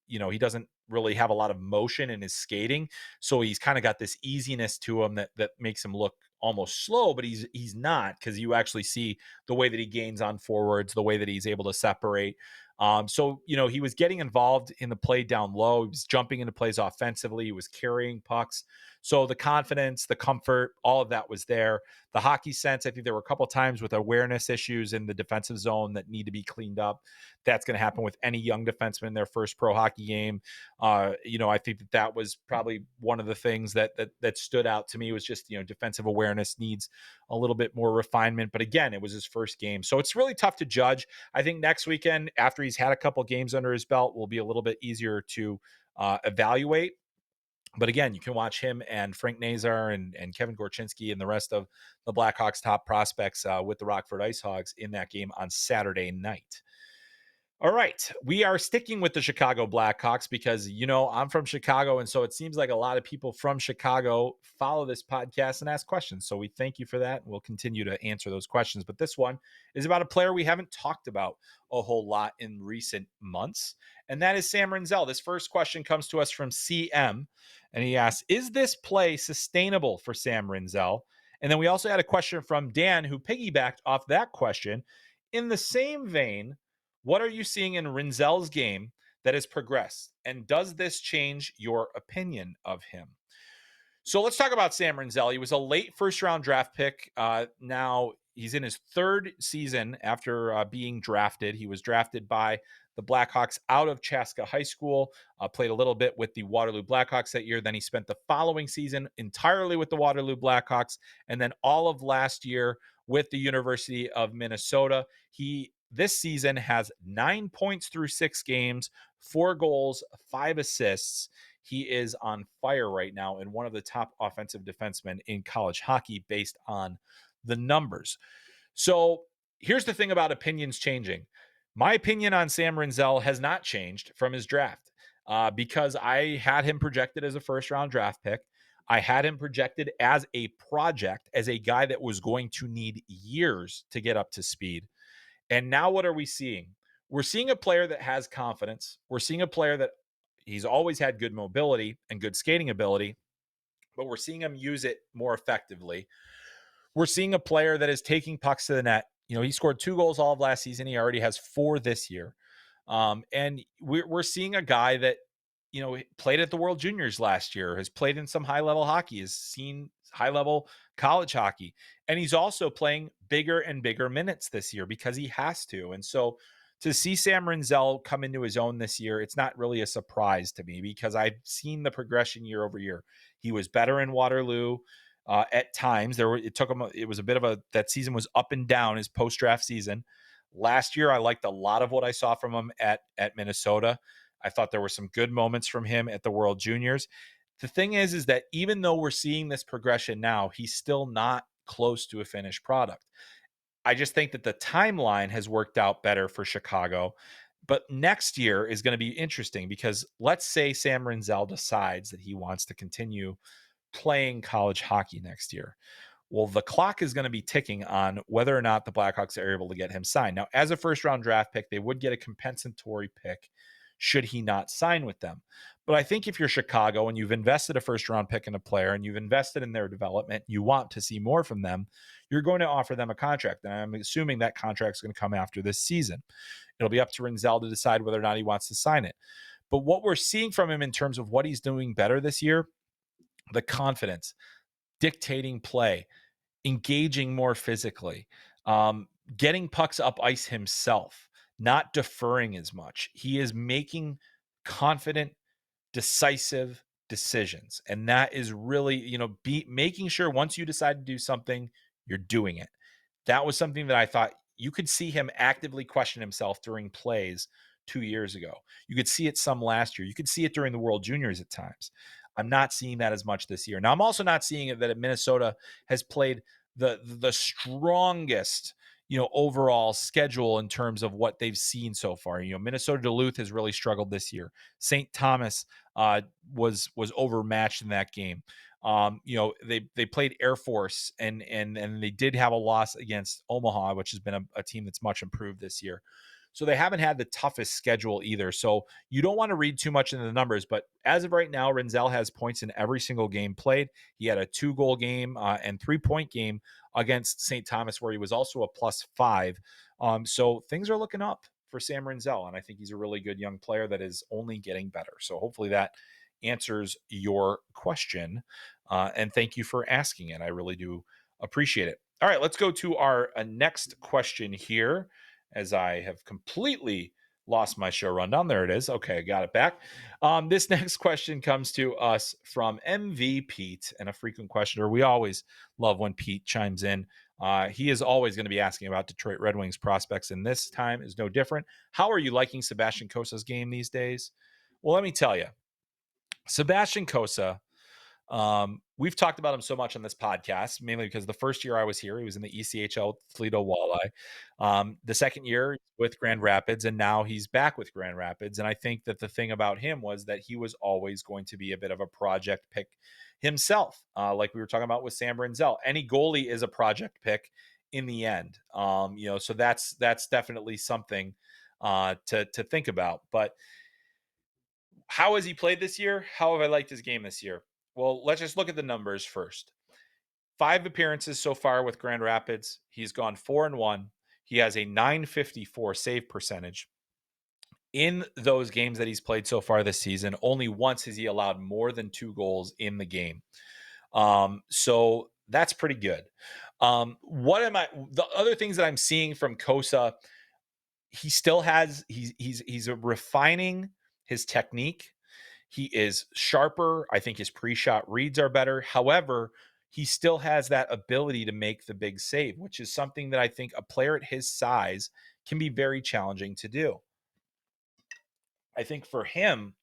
he doesn't really have a lot of motion in his skating, so he's kind of got this easiness to him that makes him look almost slow, but he's not, because you actually see the way that he gains on forwards, the way that he's able to separate. So he was getting involved in the play down low. He was jumping into plays offensively. He was carrying pucks. So the confidence, the comfort, all of that was there. The hockey sense, I think there were a couple of times with awareness issues in the defensive zone that need to be cleaned up. That's going to happen with any young defenseman in their first pro hockey game. I think that was probably one of the things that stood out to me was just, defensive awareness needs a little bit more refinement. But again, it was his first game. So it's really tough to judge. I think next weekend, after he's had a couple games under his belt, will be a little bit easier to evaluate. But again, you can watch him and Frank Nazar and Kevin Gorchinski and the rest of the Blackhawks top prospects with the Rockford Ice Hogs in that game on Saturday night. All right. We are sticking with the Chicago Blackhawks because, I'm from Chicago. And so it seems like a lot of people from Chicago follow this podcast and ask questions. So we thank you for that. We'll continue to answer those questions. But this one is about a player we haven't talked about a whole lot in recent months. And that is Sam Rinzel. This first question comes to us from CM. And he asks, is this play sustainable for Sam Rinzel? And then we also had a question from Dan who piggybacked off that question. In the same vein, what are you seeing in Rinzel's game that has progressed? And does this change your opinion of him? So let's talk about Sam Rinzel. He was a late first round draft pick. Now he's in his third season after being drafted. He was drafted by the Blackhawks out of Chaska High School, played a little bit with the Waterloo Blackhawks that year. Then he spent the following season entirely with the Waterloo Blackhawks, and then all of last year with the University of Minnesota. He this season has 9 points through 6 games, 4 goals, 5 assists. He is on fire right now and one of the top offensive defensemen in college hockey based on the numbers. So here's the thing about opinions changing. My opinion on Sam Rinzel has not changed from his draft because I had him projected as a first round draft pick. I had him projected as a project, as a guy that was going to need years to get up to speed. And now what are we seeing? We're seeing a player that has confidence. We're seeing a player that he's always had good mobility and good skating ability, but we're seeing him use it more effectively. We're seeing a player that is taking pucks to the net. He scored 2 goals all of last season. He already has 4 this year. And we're seeing a guy that, played at the World Juniors last year, has played in some high-level hockey, has seen high-level college hockey. And he's also playing bigger and bigger minutes this year because he has to. And so to see Sam Rinzel come into his own this year, it's not really a surprise to me because I've seen the progression year over year. He was better in Waterloo. At times, it took him. It was a bit of a that season was up and down his post draft season. Last year, I liked a lot of what I saw from him at Minnesota. I thought there were some good moments from him at the World Juniors. The thing is that even though we're seeing this progression now, he's still not close to a finished product. I just think that the timeline has worked out better for Chicago. But next year is going to be interesting because let's say Sam Rinzel decides that he wants to continue playing college hockey next year. Well, the clock is going to be ticking on whether or not the Blackhawks are able to get him signed. Now, as a first round draft pick, they would get a compensatory pick should he not sign with them. But I think if you're Chicago and you've invested a first round pick in a player and you've invested in their development, you want to see more from them, you're going to offer them a contract. And I'm assuming that contract is going to come after this season. It'll be up to Rinzel to decide whether or not he wants to sign it. But what we're seeing from him in terms of what he's doing better this year, the confidence, dictating play, engaging more physically, getting pucks up ice himself, not deferring as much. He is making confident, decisive decisions. And that is really, making sure once you decide to do something, you're doing it. That was something that I thought you could see him actively question himself during plays 2 years ago. You could see it some last year. You could see it during the World Juniors at times. I'm not seeing that as much this year. Now, I'm also not seeing it that Minnesota has played the strongest, overall schedule in terms of what they've seen so far. Minnesota Duluth has really struggled this year. St. Thomas was overmatched in that game. They played Air Force and they did have a loss against Omaha, which has been a team that's much improved this year. So they haven't had the toughest schedule either. So you don't want to read too much into the numbers, but as of right now, Rinzel has points in every single game played. He had a 2-goal game and 3-point game against St. Thomas, where he was also a +5. So things are looking up for Sam Rinzel, and I think he's a really good young player that is only getting better. So hopefully that answers your question. And thank you for asking it. I really do appreciate it. All right, let's go to our next question here, as I have completely lost my show rundown. There it is. Okay, I got it back. This next question comes to us from MV Pete, and a frequent questioner. We always love when Pete chimes in. He is always going to be asking about Detroit Red Wings prospects, and this time is no different. How are you liking Sebastian Cosa's game these days? Well, let me tell you, Sebastian Cossa, we've talked about him so much on this podcast, mainly because the first year I was here, he was in the ECHL Toledo Walleye. The second year with Grand Rapids, and now he's back with Grand Rapids. And I think that the thing about him was that he was always going to be a bit of a project pick himself, like we were talking about with Sam Rinzel. Any goalie is a project pick in the end, so that's definitely something to think about. But how has he played this year? How have I liked his game this year? Well, let's just look at the numbers first. 5 appearances so far with Grand Rapids. He's gone 4-1. He has a .954 save percentage. In those games that he's played so far this season, only once has he allowed more than 2 goals in the game. So that's pretty good. The other things that I'm seeing from Cossa, he still has, he's refining his technique. He is sharper. I think his pre-shot reads are better. However, he still has that ability to make the big save, which is something that I think a player at his size can be very challenging to do. I think for him,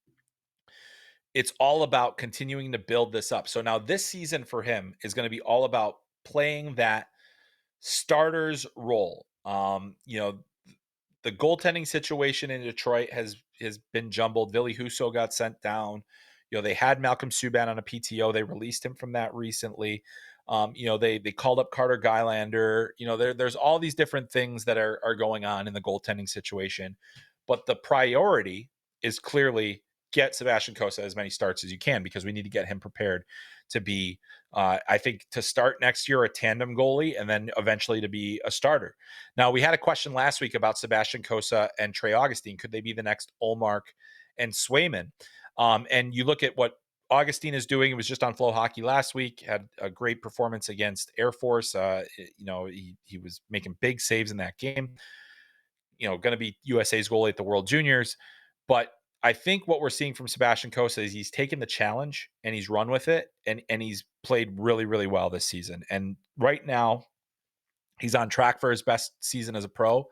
it's all about continuing to build this up. So now this season for him is going to be all about playing that starter's role. The goaltending situation in Detroit has been jumbled. Ville Husso got sent down. They had Malcolm Subban on a PTO. They released him from that recently. They called up Carter Gylander. There's all these different things that are going on in the goaltending situation. But the priority is clearly get Sebastian Cossa as many starts as you can, because we need to get him prepared to be, I think, to start next year a tandem goalie and then eventually to be a starter. Now, we had a question last week about Sebastian Cossa and Trey Augustine. Could they be the next Ullmark and Swayman? And you look at what Augustine is doing. It was just on FloHockey last week, had a great performance against Air Force. He was making big saves in that game. Going to be USA's goalie at the World Juniors. But I think what we're seeing from Sebastian Cossa is he's taken the challenge and he's run with it, and he's played really, really well this season. And right now, he's on track for his best season as a pro.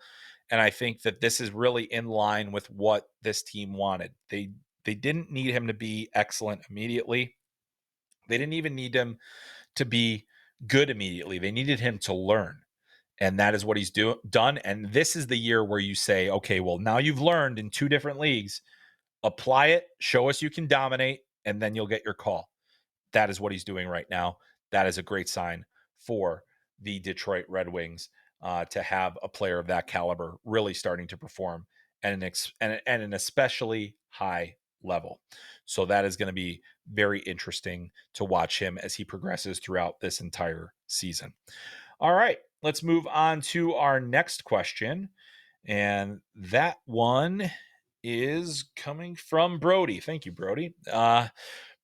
And I think that this is really in line with what this team wanted. They didn't need him to be excellent immediately. They didn't even need him to be good immediately. They needed him to learn. And that is what he's done. And this is the year where you say, okay, well, now you've learned in 2 different leagues, apply it, show us you can dominate, and then you'll get your call. That is what he's doing right now. That is a great sign for the Detroit Red Wings to have a player of that caliber really starting to perform at an especially high level. So that is going to be very interesting to watch him as he progresses throughout this entire season. All right, let's move on to our next question. And that one is coming from Brody. Thank you, Brody.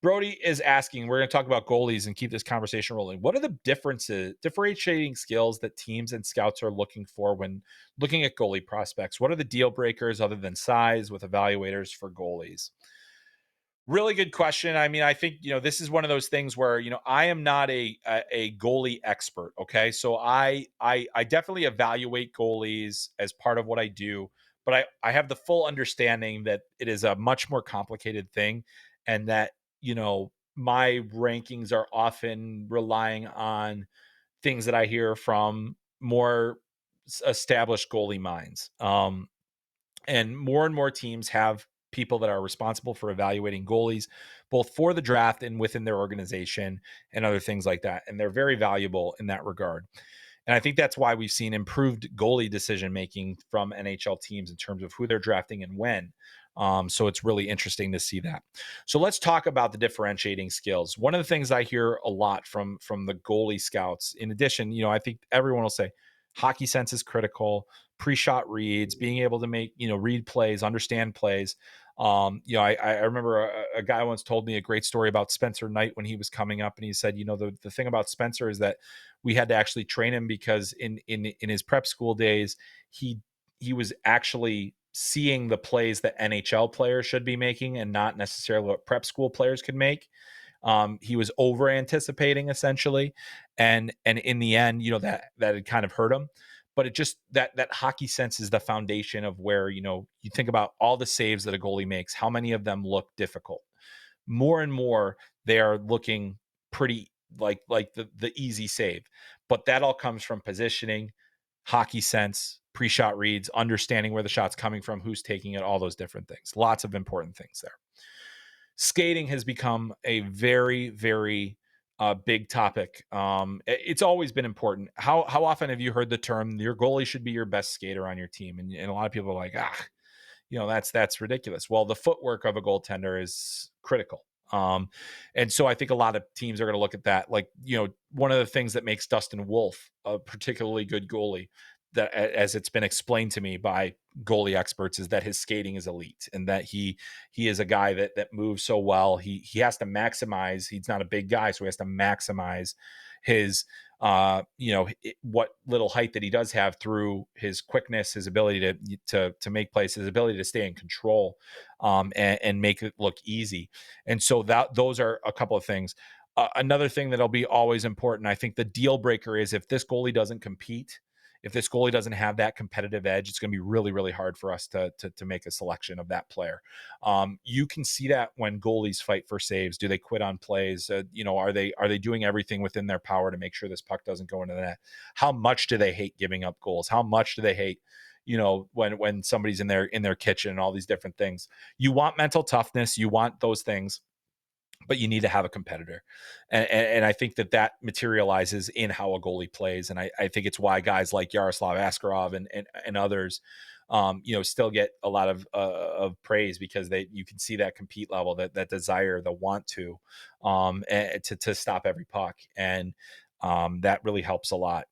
Brody is asking, we're going to talk about goalies and keep this conversation rolling. What are the differentiating skills that teams and scouts are looking for when looking at goalie prospects? What are the deal breakers other than size with evaluators for goalies? Really good question. I mean, I think, this is one of those things where, I am not a goalie expert. Okay. So I definitely evaluate goalies as part of what I do, but I have the full understanding that it is a much more complicated thing, and that, my rankings are often relying on things that I hear from more established goalie minds. And more teams have people that are responsible for evaluating goalies, both for the draft and within their organization and other things like that. And they're very valuable in that regard. And I think that's why we've seen improved goalie decision making from NHL teams in terms of who they're drafting and when. So it's really interesting to see that. So let's talk about the differentiating skills. One of the things I hear a lot from the goalie scouts, in addition, I think everyone will say hockey sense is critical, pre-shot reads, being able to make, read plays, understand plays. I remember a guy once told me a great story about Spencer Knight when he was coming up, and he said, the thing about Spencer is that we had to actually train him because in his prep school days, he was actually seeing the plays that NHL players should be making and not necessarily what prep school players could make. He was over anticipating essentially, and in the end, that had kind of hurt him. But it just that hockey sense is the foundation of where, you think about all the saves that a goalie makes, how many of them look difficult. More and more, they are looking pretty like the easy save, but that all comes from positioning, hockey sense, pre-shot reads, understanding where the shot's coming from, who's taking it, all those different things. Lots of important things there. Skating has become a very, very big topic. It's always been important. How often have you heard the term your goalie should be your best skater on your team? And a lot of people are like, that's ridiculous. Well, the footwork of a goaltender is critical. And so I think a lot of teams are going to look at that. Like, one of the things that makes Dustin Wolf a particularly good goalie, that as it's been explained to me by goalie experts, is that his skating is elite, and that he is a guy that moves so well. He has to maximize. He's not a big guy, so he has to maximize his what little height that he does have through his quickness, his ability to make plays, his ability to stay in control, and make it look easy. And so those are a couple of things. Another thing that'll be always important, I think the deal breaker is if this goalie doesn't compete, if this goalie doesn't have that competitive edge, it's going to be really, really hard for us to make a selection of that player. You can see that when goalies fight for saves. Do they quit on plays? Are they doing everything within their power to make sure this puck doesn't go into the net? How much do they hate giving up goals? How much do they hate, when somebody's in their kitchen and all these different things? You want mental toughness. You want those things, but you need to have a competitor. And I think that materializes in how a goalie plays. And I think it's why guys like Yaroslav Askarov and others, still get a lot of praise, because you can see that compete level, that desire, the want to stop every puck. And that really helps a lot.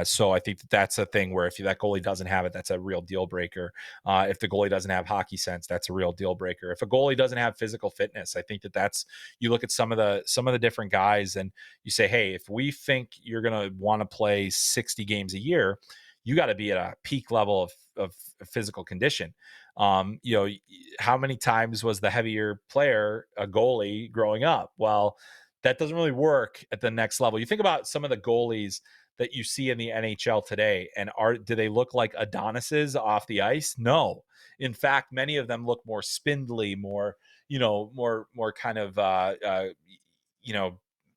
So I think that's a thing where if that goalie doesn't have it, that's a real deal breaker. If the goalie doesn't have hockey sense, that's a real deal breaker. If a goalie doesn't have physical fitness, I think that's, you look at some of the different guys and you say, hey, if we think you're going to want to play 60 games a year, you got to be at a peak level of physical condition. How many times was the heavier player a goalie growing up? Well, that doesn't really work at the next level. You think about some of the goalies that you see in the NHL today, and do they look like Adonises off the ice? No. In fact, many of them look more spindly, more, more kind of,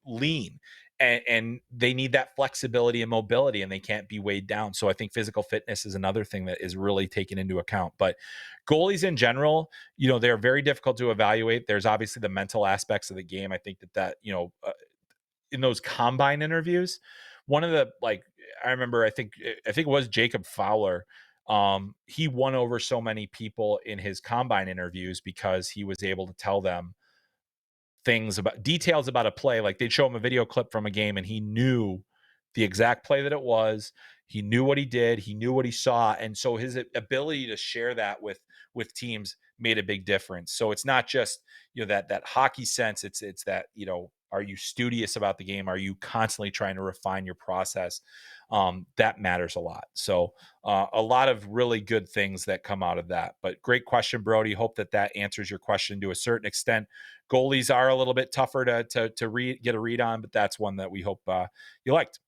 lean. And they need that flexibility and mobility, and they can't be weighed down. So I think physical fitness is another thing that is really taken into account. But goalies in general, they're very difficult to evaluate. There's obviously the mental aspects of the game. I think that in those combine interviews, one of the, like, I remember, I think it was Jacob Fowler. He won over so many people in his combine interviews because he was able to tell them details about a play. Like, they'd show him a video clip from a game and he knew the exact play that it was. He knew what he did. He knew what he saw. And so his ability to share that with teams made a big difference. So it's not just, that hockey sense. It's that, are you studious about the game? Are you constantly trying to refine your process? That matters a lot. So a lot of really good things that come out of that. But great question, Brody. Hope that answers your question to a certain extent. Goalies are a little bit tougher to get a read on, but that's one that we hope you liked.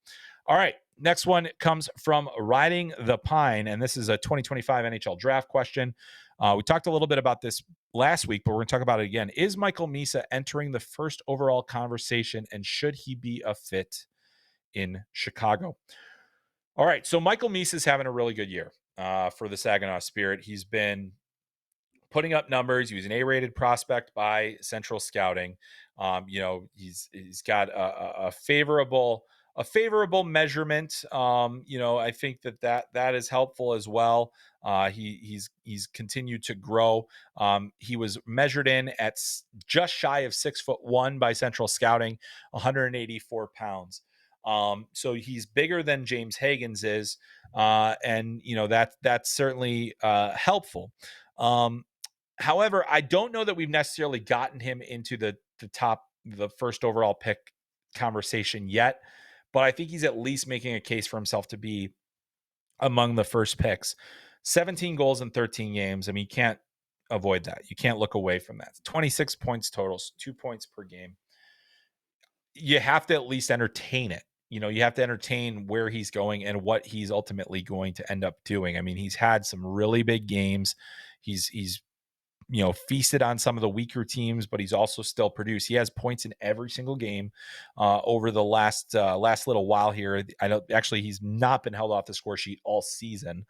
All right. Next one comes from Riding the Pine, and this is a 2025 NHL draft question. We talked a little bit about this last week, but we're going to talk about it again. Is Michael Misa entering the first overall conversation, and should he be a fit in Chicago? All right. So Michael Misa is having a really good year for the Saginaw Spirit. He's been putting up numbers. He was an A-rated prospect by Central Scouting. He's got a favorable measurement. I think that is helpful as well. He's continued to grow. He was measured in at just shy of 6'1" by Central Scouting, 184 pounds. So he's bigger than James Higgins is, and that's certainly helpful. However, I don't know that we've necessarily gotten him into the first overall pick conversation yet, but I think he's at least making a case for himself to be among the first picks. 17 goals in 13 games. I mean, you can't avoid that. You can't look away from that. 26 points totals, 2 points per game. You have to at least entertain it. You have to entertain where he's going and what he's ultimately going to end up doing. I mean, he's had some really big games. He's feasted on some of the weaker teams, but he's also still produced. He has points in every single game over the last little while here. I know actually he's not been held off the score sheet all season.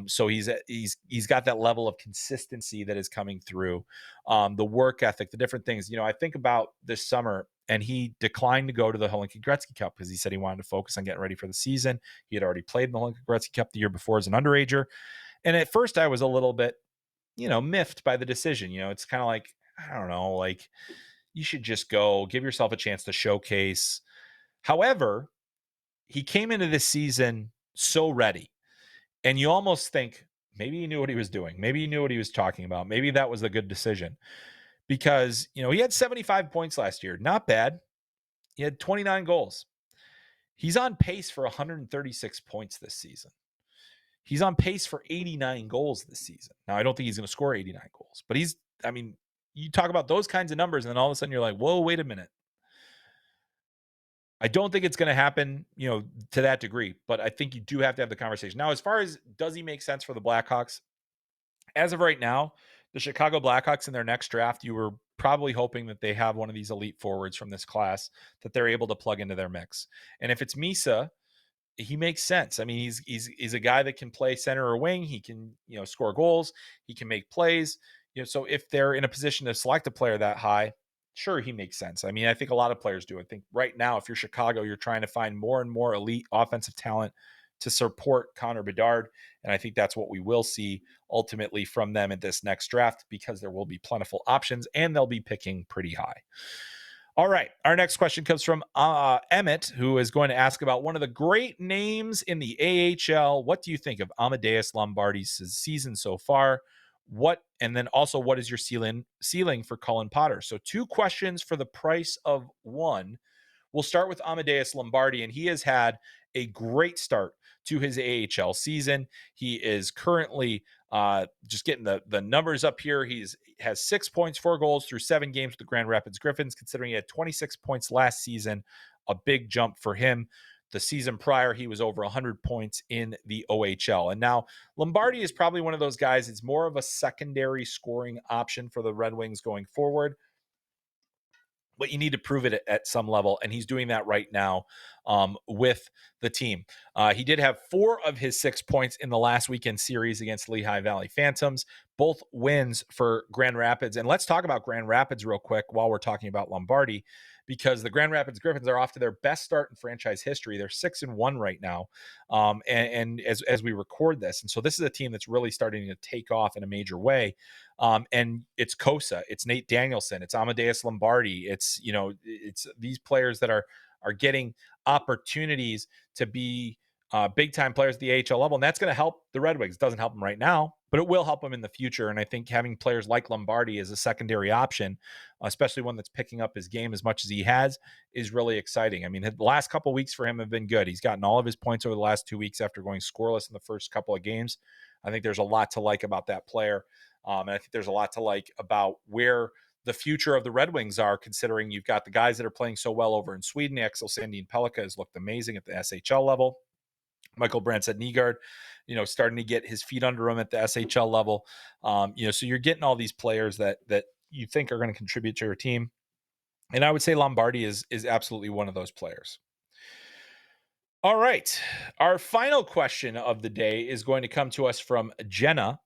So he's got that level of consistency that is coming through, the work ethic, the different things. I think about this summer, and he declined to go to the Hlinka Gretzky Cup because he said he wanted to focus on getting ready for the season. He had already played in the Hlinka Gretzky Cup the year before as an underager. And at first I was a little bit, miffed by the decision. It's kind of like, I don't know, like, you should just go give yourself a chance to showcase. However, he came into this season so ready, and you almost think maybe he knew what he was doing. Maybe he knew what he was talking about. Maybe that was a good decision because, he had 75 points last year. Not bad. He had 29 goals. He's on pace for 136 points this season. He's on pace for 89 goals this season. Now, I don't think he's going to score 89 goals, but you talk about those kinds of numbers, and then all of a sudden you're like, whoa, wait a minute. I don't think it's going to happen, to that degree, but I think you do have to have the conversation. Now, as far as does he make sense for the Blackhawks? As of right now, the Chicago Blackhawks in their next draft, you were probably hoping that they have one of these elite forwards from this class that they're able to plug into their mix. And if it's Misa, he makes sense. I mean, he's a guy that can play center or wing. He can, score goals. He can make plays. So if they're in a position to select a player that high, sure, he makes sense. I mean, I think a lot of players do. I think right now, if you're Chicago, you're trying to find more and more elite offensive talent to support Connor Bedard. And I think that's what we will see ultimately from them in this next draft, because there will be plentiful options and they'll be picking pretty high. All right. Our next question comes from Emmett, who is going to ask about one of the great names in the AHL. What do you think of Amadeus Lombardi's season so far? And then also, what is your ceiling for Cullen Potter? So 2 questions for the price of 1. We'll start with Amadeus Lombardi, and he has had a great start to his AHL season. He is currently Just getting the numbers up here. Has 6 points, 4 goals through 7 games with the Grand Rapids Griffins, considering he had 26 points last season. A big jump for him. The season prior, he was over 100 points in the OHL. And now Lombardi is probably one of those guys. It's more of a secondary scoring option for the Red Wings going forward, but you need to prove it at some level, and he's doing that right now with the team. He did have 4 of his 6 points in the last weekend series against Lehigh Valley Phantoms, both wins for Grand Rapids. And let's talk about Grand Rapids real quick while we're talking about Lombardi, because the Grand Rapids Griffins are off to their best start in franchise history. They're 6-1 right now, and as we record this, and so this is a team that's really starting to take off in a major way. And it's Kosa, it's Nate Danielson, it's Amadeus Lombardi, it's these players that are getting opportunities to be big time players at the AHL level, and that's going to help the Red Wings. It doesn't help them right now, but it will help them in the future. And I think having players like Lombardi as a secondary option, especially one that's picking up his game as much as he has, is really exciting. I mean, the last couple of weeks for him have been good. He's gotten all of his points over the last 2 weeks after going scoreless in the first couple of games. I think there's a lot to like about that player. And I think there's a lot to like about where the future of the Red Wings are, considering you've got the guys that are playing so well over in Sweden. Axel Sandin Pellikka has looked amazing at the SHL level. Michael Brandt-Nygaard, starting to get his feet under him at the SHL level. So you're getting all these players that you think are going to contribute to your team. And I would say Lombardi is absolutely one of those players. All right. Our final question of the day is going to come to us from Jenna.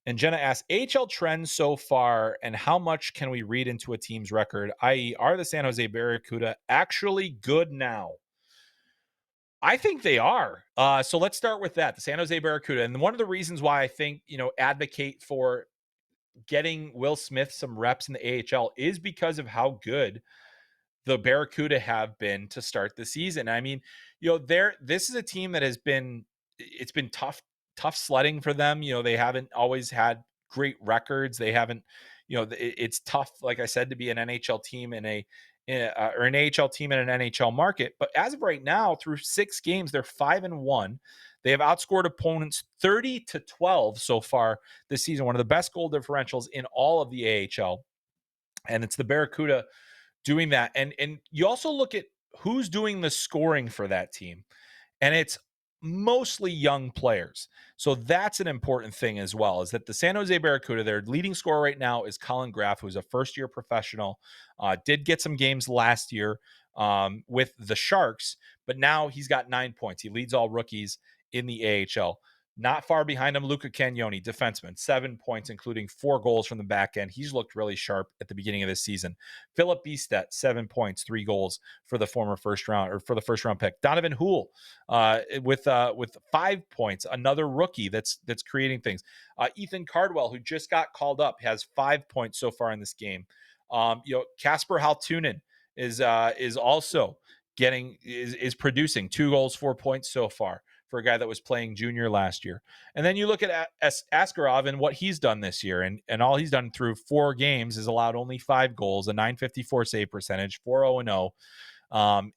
And Jenna asks, AHL trends so far, and how much can we read into a team's record, i.e., are the San Jose Barracuda actually good now? I think they are. So let's start with that, the San Jose Barracuda. And one of the reasons why I think, advocate for getting Will Smith some reps in the AHL is because of how good the Barracuda have been to start the season. I mean, this is a team that it's been tough sledding for them. They haven't always had great records. They haven't, it's tough, like I said, to be an NHL team or an AHL team in an NHL market. But as of right now, through 6 games, they're 5-1. They have outscored opponents 30-12 so far this season. One of the best goal differentials in all of the AHL. And it's the Barracuda doing that. And you also look at who's doing the scoring for that team, and it's mostly young players. So that's an important thing as well, is that the San Jose Barracuda, their leading scorer right now is Colin Graff, who's a first-year professional, did get some games last year with the Sharks, but now he's got 9 points. He leads all rookies in the AHL. Not far behind him, Luca Cagnoni, defenseman, 7 points, including 4 goals from the back end. He's looked really sharp at the beginning of this season. Philip Bistet, 7 points, 3 goals for the first round pick. Donovan Houle with 5 points, another rookie that's creating things. Ethan Cardwell, who just got called up, has 5 points so far in this game. Kasper Haltunen is also is producing 2 goals, 4 points so far for a guy that was playing junior last year. And then you look at Askarov and what he's done this year, and all he's done through 4 games is allowed only 5 goals, a .954 save percentage, 4-0-0,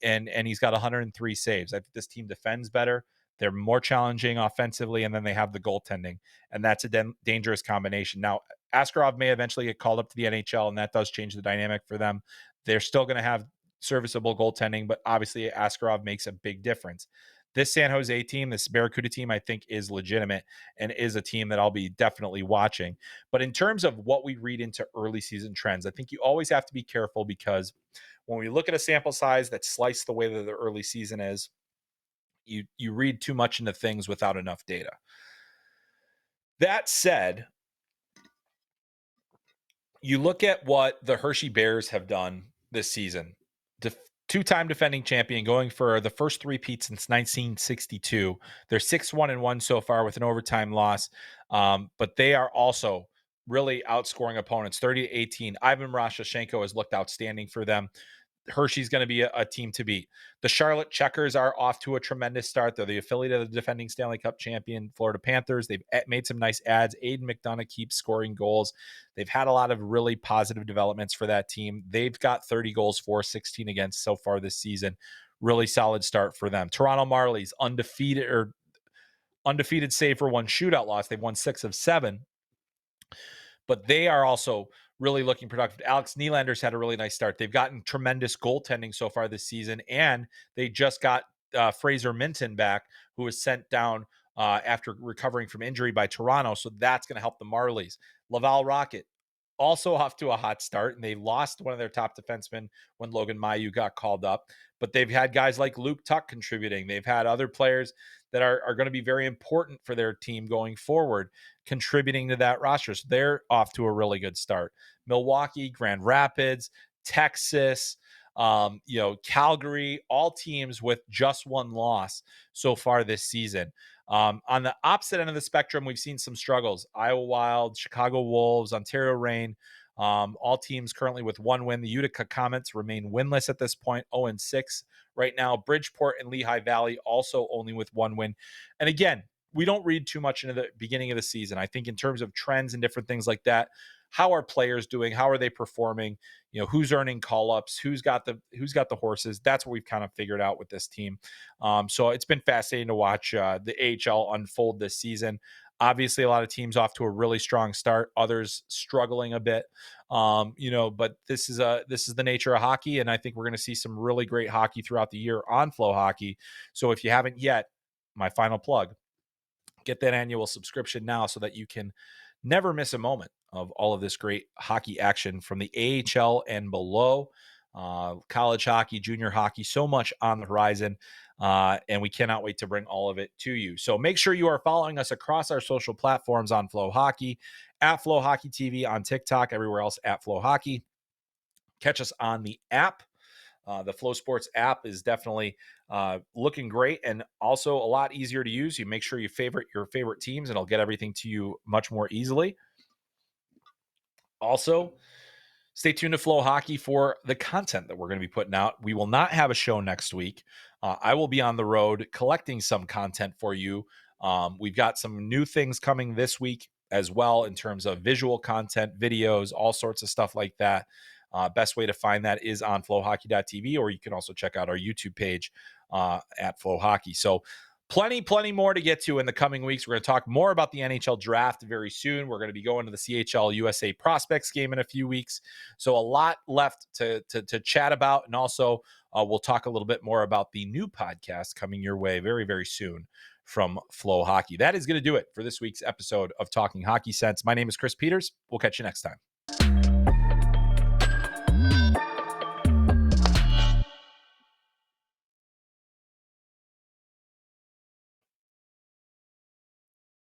and he's got 103 saves. I think this team defends better. They're more challenging offensively, and then they have the goaltending, and that's a dangerous combination. Now, Askarov may eventually get called up to the NHL, and that does change the dynamic for them. They're still going to have serviceable goaltending, but obviously Askarov makes a big difference. This San Jose team, this Barracuda team, I think is legitimate and is a team that I'll be definitely watching. But in terms of what we read into early season trends, I think you always have to be careful, because when we look at a sample size that's sliced the way that the early season is, you read too much into things without enough data. That said, you look at what the Hershey Bears have done this season. 2-time defending champion, going for the first 3-peat since 1962. They're 6-1-1 so far with an overtime loss, but they are also really outscoring opponents 30-18. Ivan Rashashenko has looked outstanding for them. Hershey's going to be a team to beat. The Charlotte Checkers are off to a tremendous start. They're the affiliate of the defending Stanley Cup champion Florida Panthers. They've made some nice adds. Aiden McDonough keeps scoring goals. They've had a lot of really positive developments for that team. They've got 30 goals for, 16 against so far this season. Really solid start for them. Toronto Marlies, undefeated undefeated save for one shootout loss. They've won 6 of 7, but they are also really looking productive. Alex Nylander's had a really nice start. They've gotten tremendous goaltending so far this season, and they just got Fraser Minton back, who was sent down after recovering from injury by Toronto. So that's going to help the Marlies. Laval Rocket also off to a hot start, and they lost one of their top defensemen when Logan Mailloux got called up. But they've had guys like Luke Tuck contributing. They've had other players that are going to be very important for their team going forward, contributing to that roster. So they're off to a really good start. Milwaukee, Grand Rapids, Texas, Calgary, all teams with just one loss so far this season. On the opposite end of the spectrum, we've seen some struggles. Iowa Wild, Chicago Wolves, Ontario Reign, all teams currently with one win. The Utica Comets remain winless at this point, 0-6 right now. Bridgeport and Lehigh Valley also only with one win. And again, we don't read too much into the beginning of the season. I think in terms of trends and different things like that, how are players doing? How are they performing? Who's earning call-ups? Who's got the horses? That's what we've kind of figured out with this team. So it's been fascinating to watch the AHL unfold this season. Obviously, a lot of teams off to a really strong start, others struggling a bit. But this is the nature of hockey, and I think we're going to see some really great hockey throughout the year on FloHockey. So if you haven't yet, my final plug, get that annual subscription now so that you can never miss a moment of all of this great hockey action from the AHL and below. College hockey, junior hockey, so much on the horizon. And we cannot wait to bring all of it to you. So make sure you are following us across our social platforms on FloHockey, at FloHockey TV on TikTok, everywhere else at FloHockey. Catch us on the app. The Flow Sports app is definitely looking great and also a lot easier to use. You make sure you favorite your favorite teams, and it'll get everything to you much more easily. Also, stay tuned to FloHockey for the content that we're going to be putting out. We will not have a show next week. I will be on the road collecting some content for you. We've got some new things coming this week as well in terms of visual content, videos, all sorts of stuff like that. Best way to find that is on FloHockey.tv, or you can also check out our YouTube page at FloHockey. So plenty more to get to in the coming weeks. We're going to talk more about the NHL Draft very soon. We're going to be going to the CHL USA Prospects game in a few weeks. So a lot left to chat about. And also we'll talk a little bit more about the new podcast coming your way very soon from FloHockey. That is going to do it for this week's episode of Talking Hockey Sense. My name is Chris Peters. We'll catch you next time.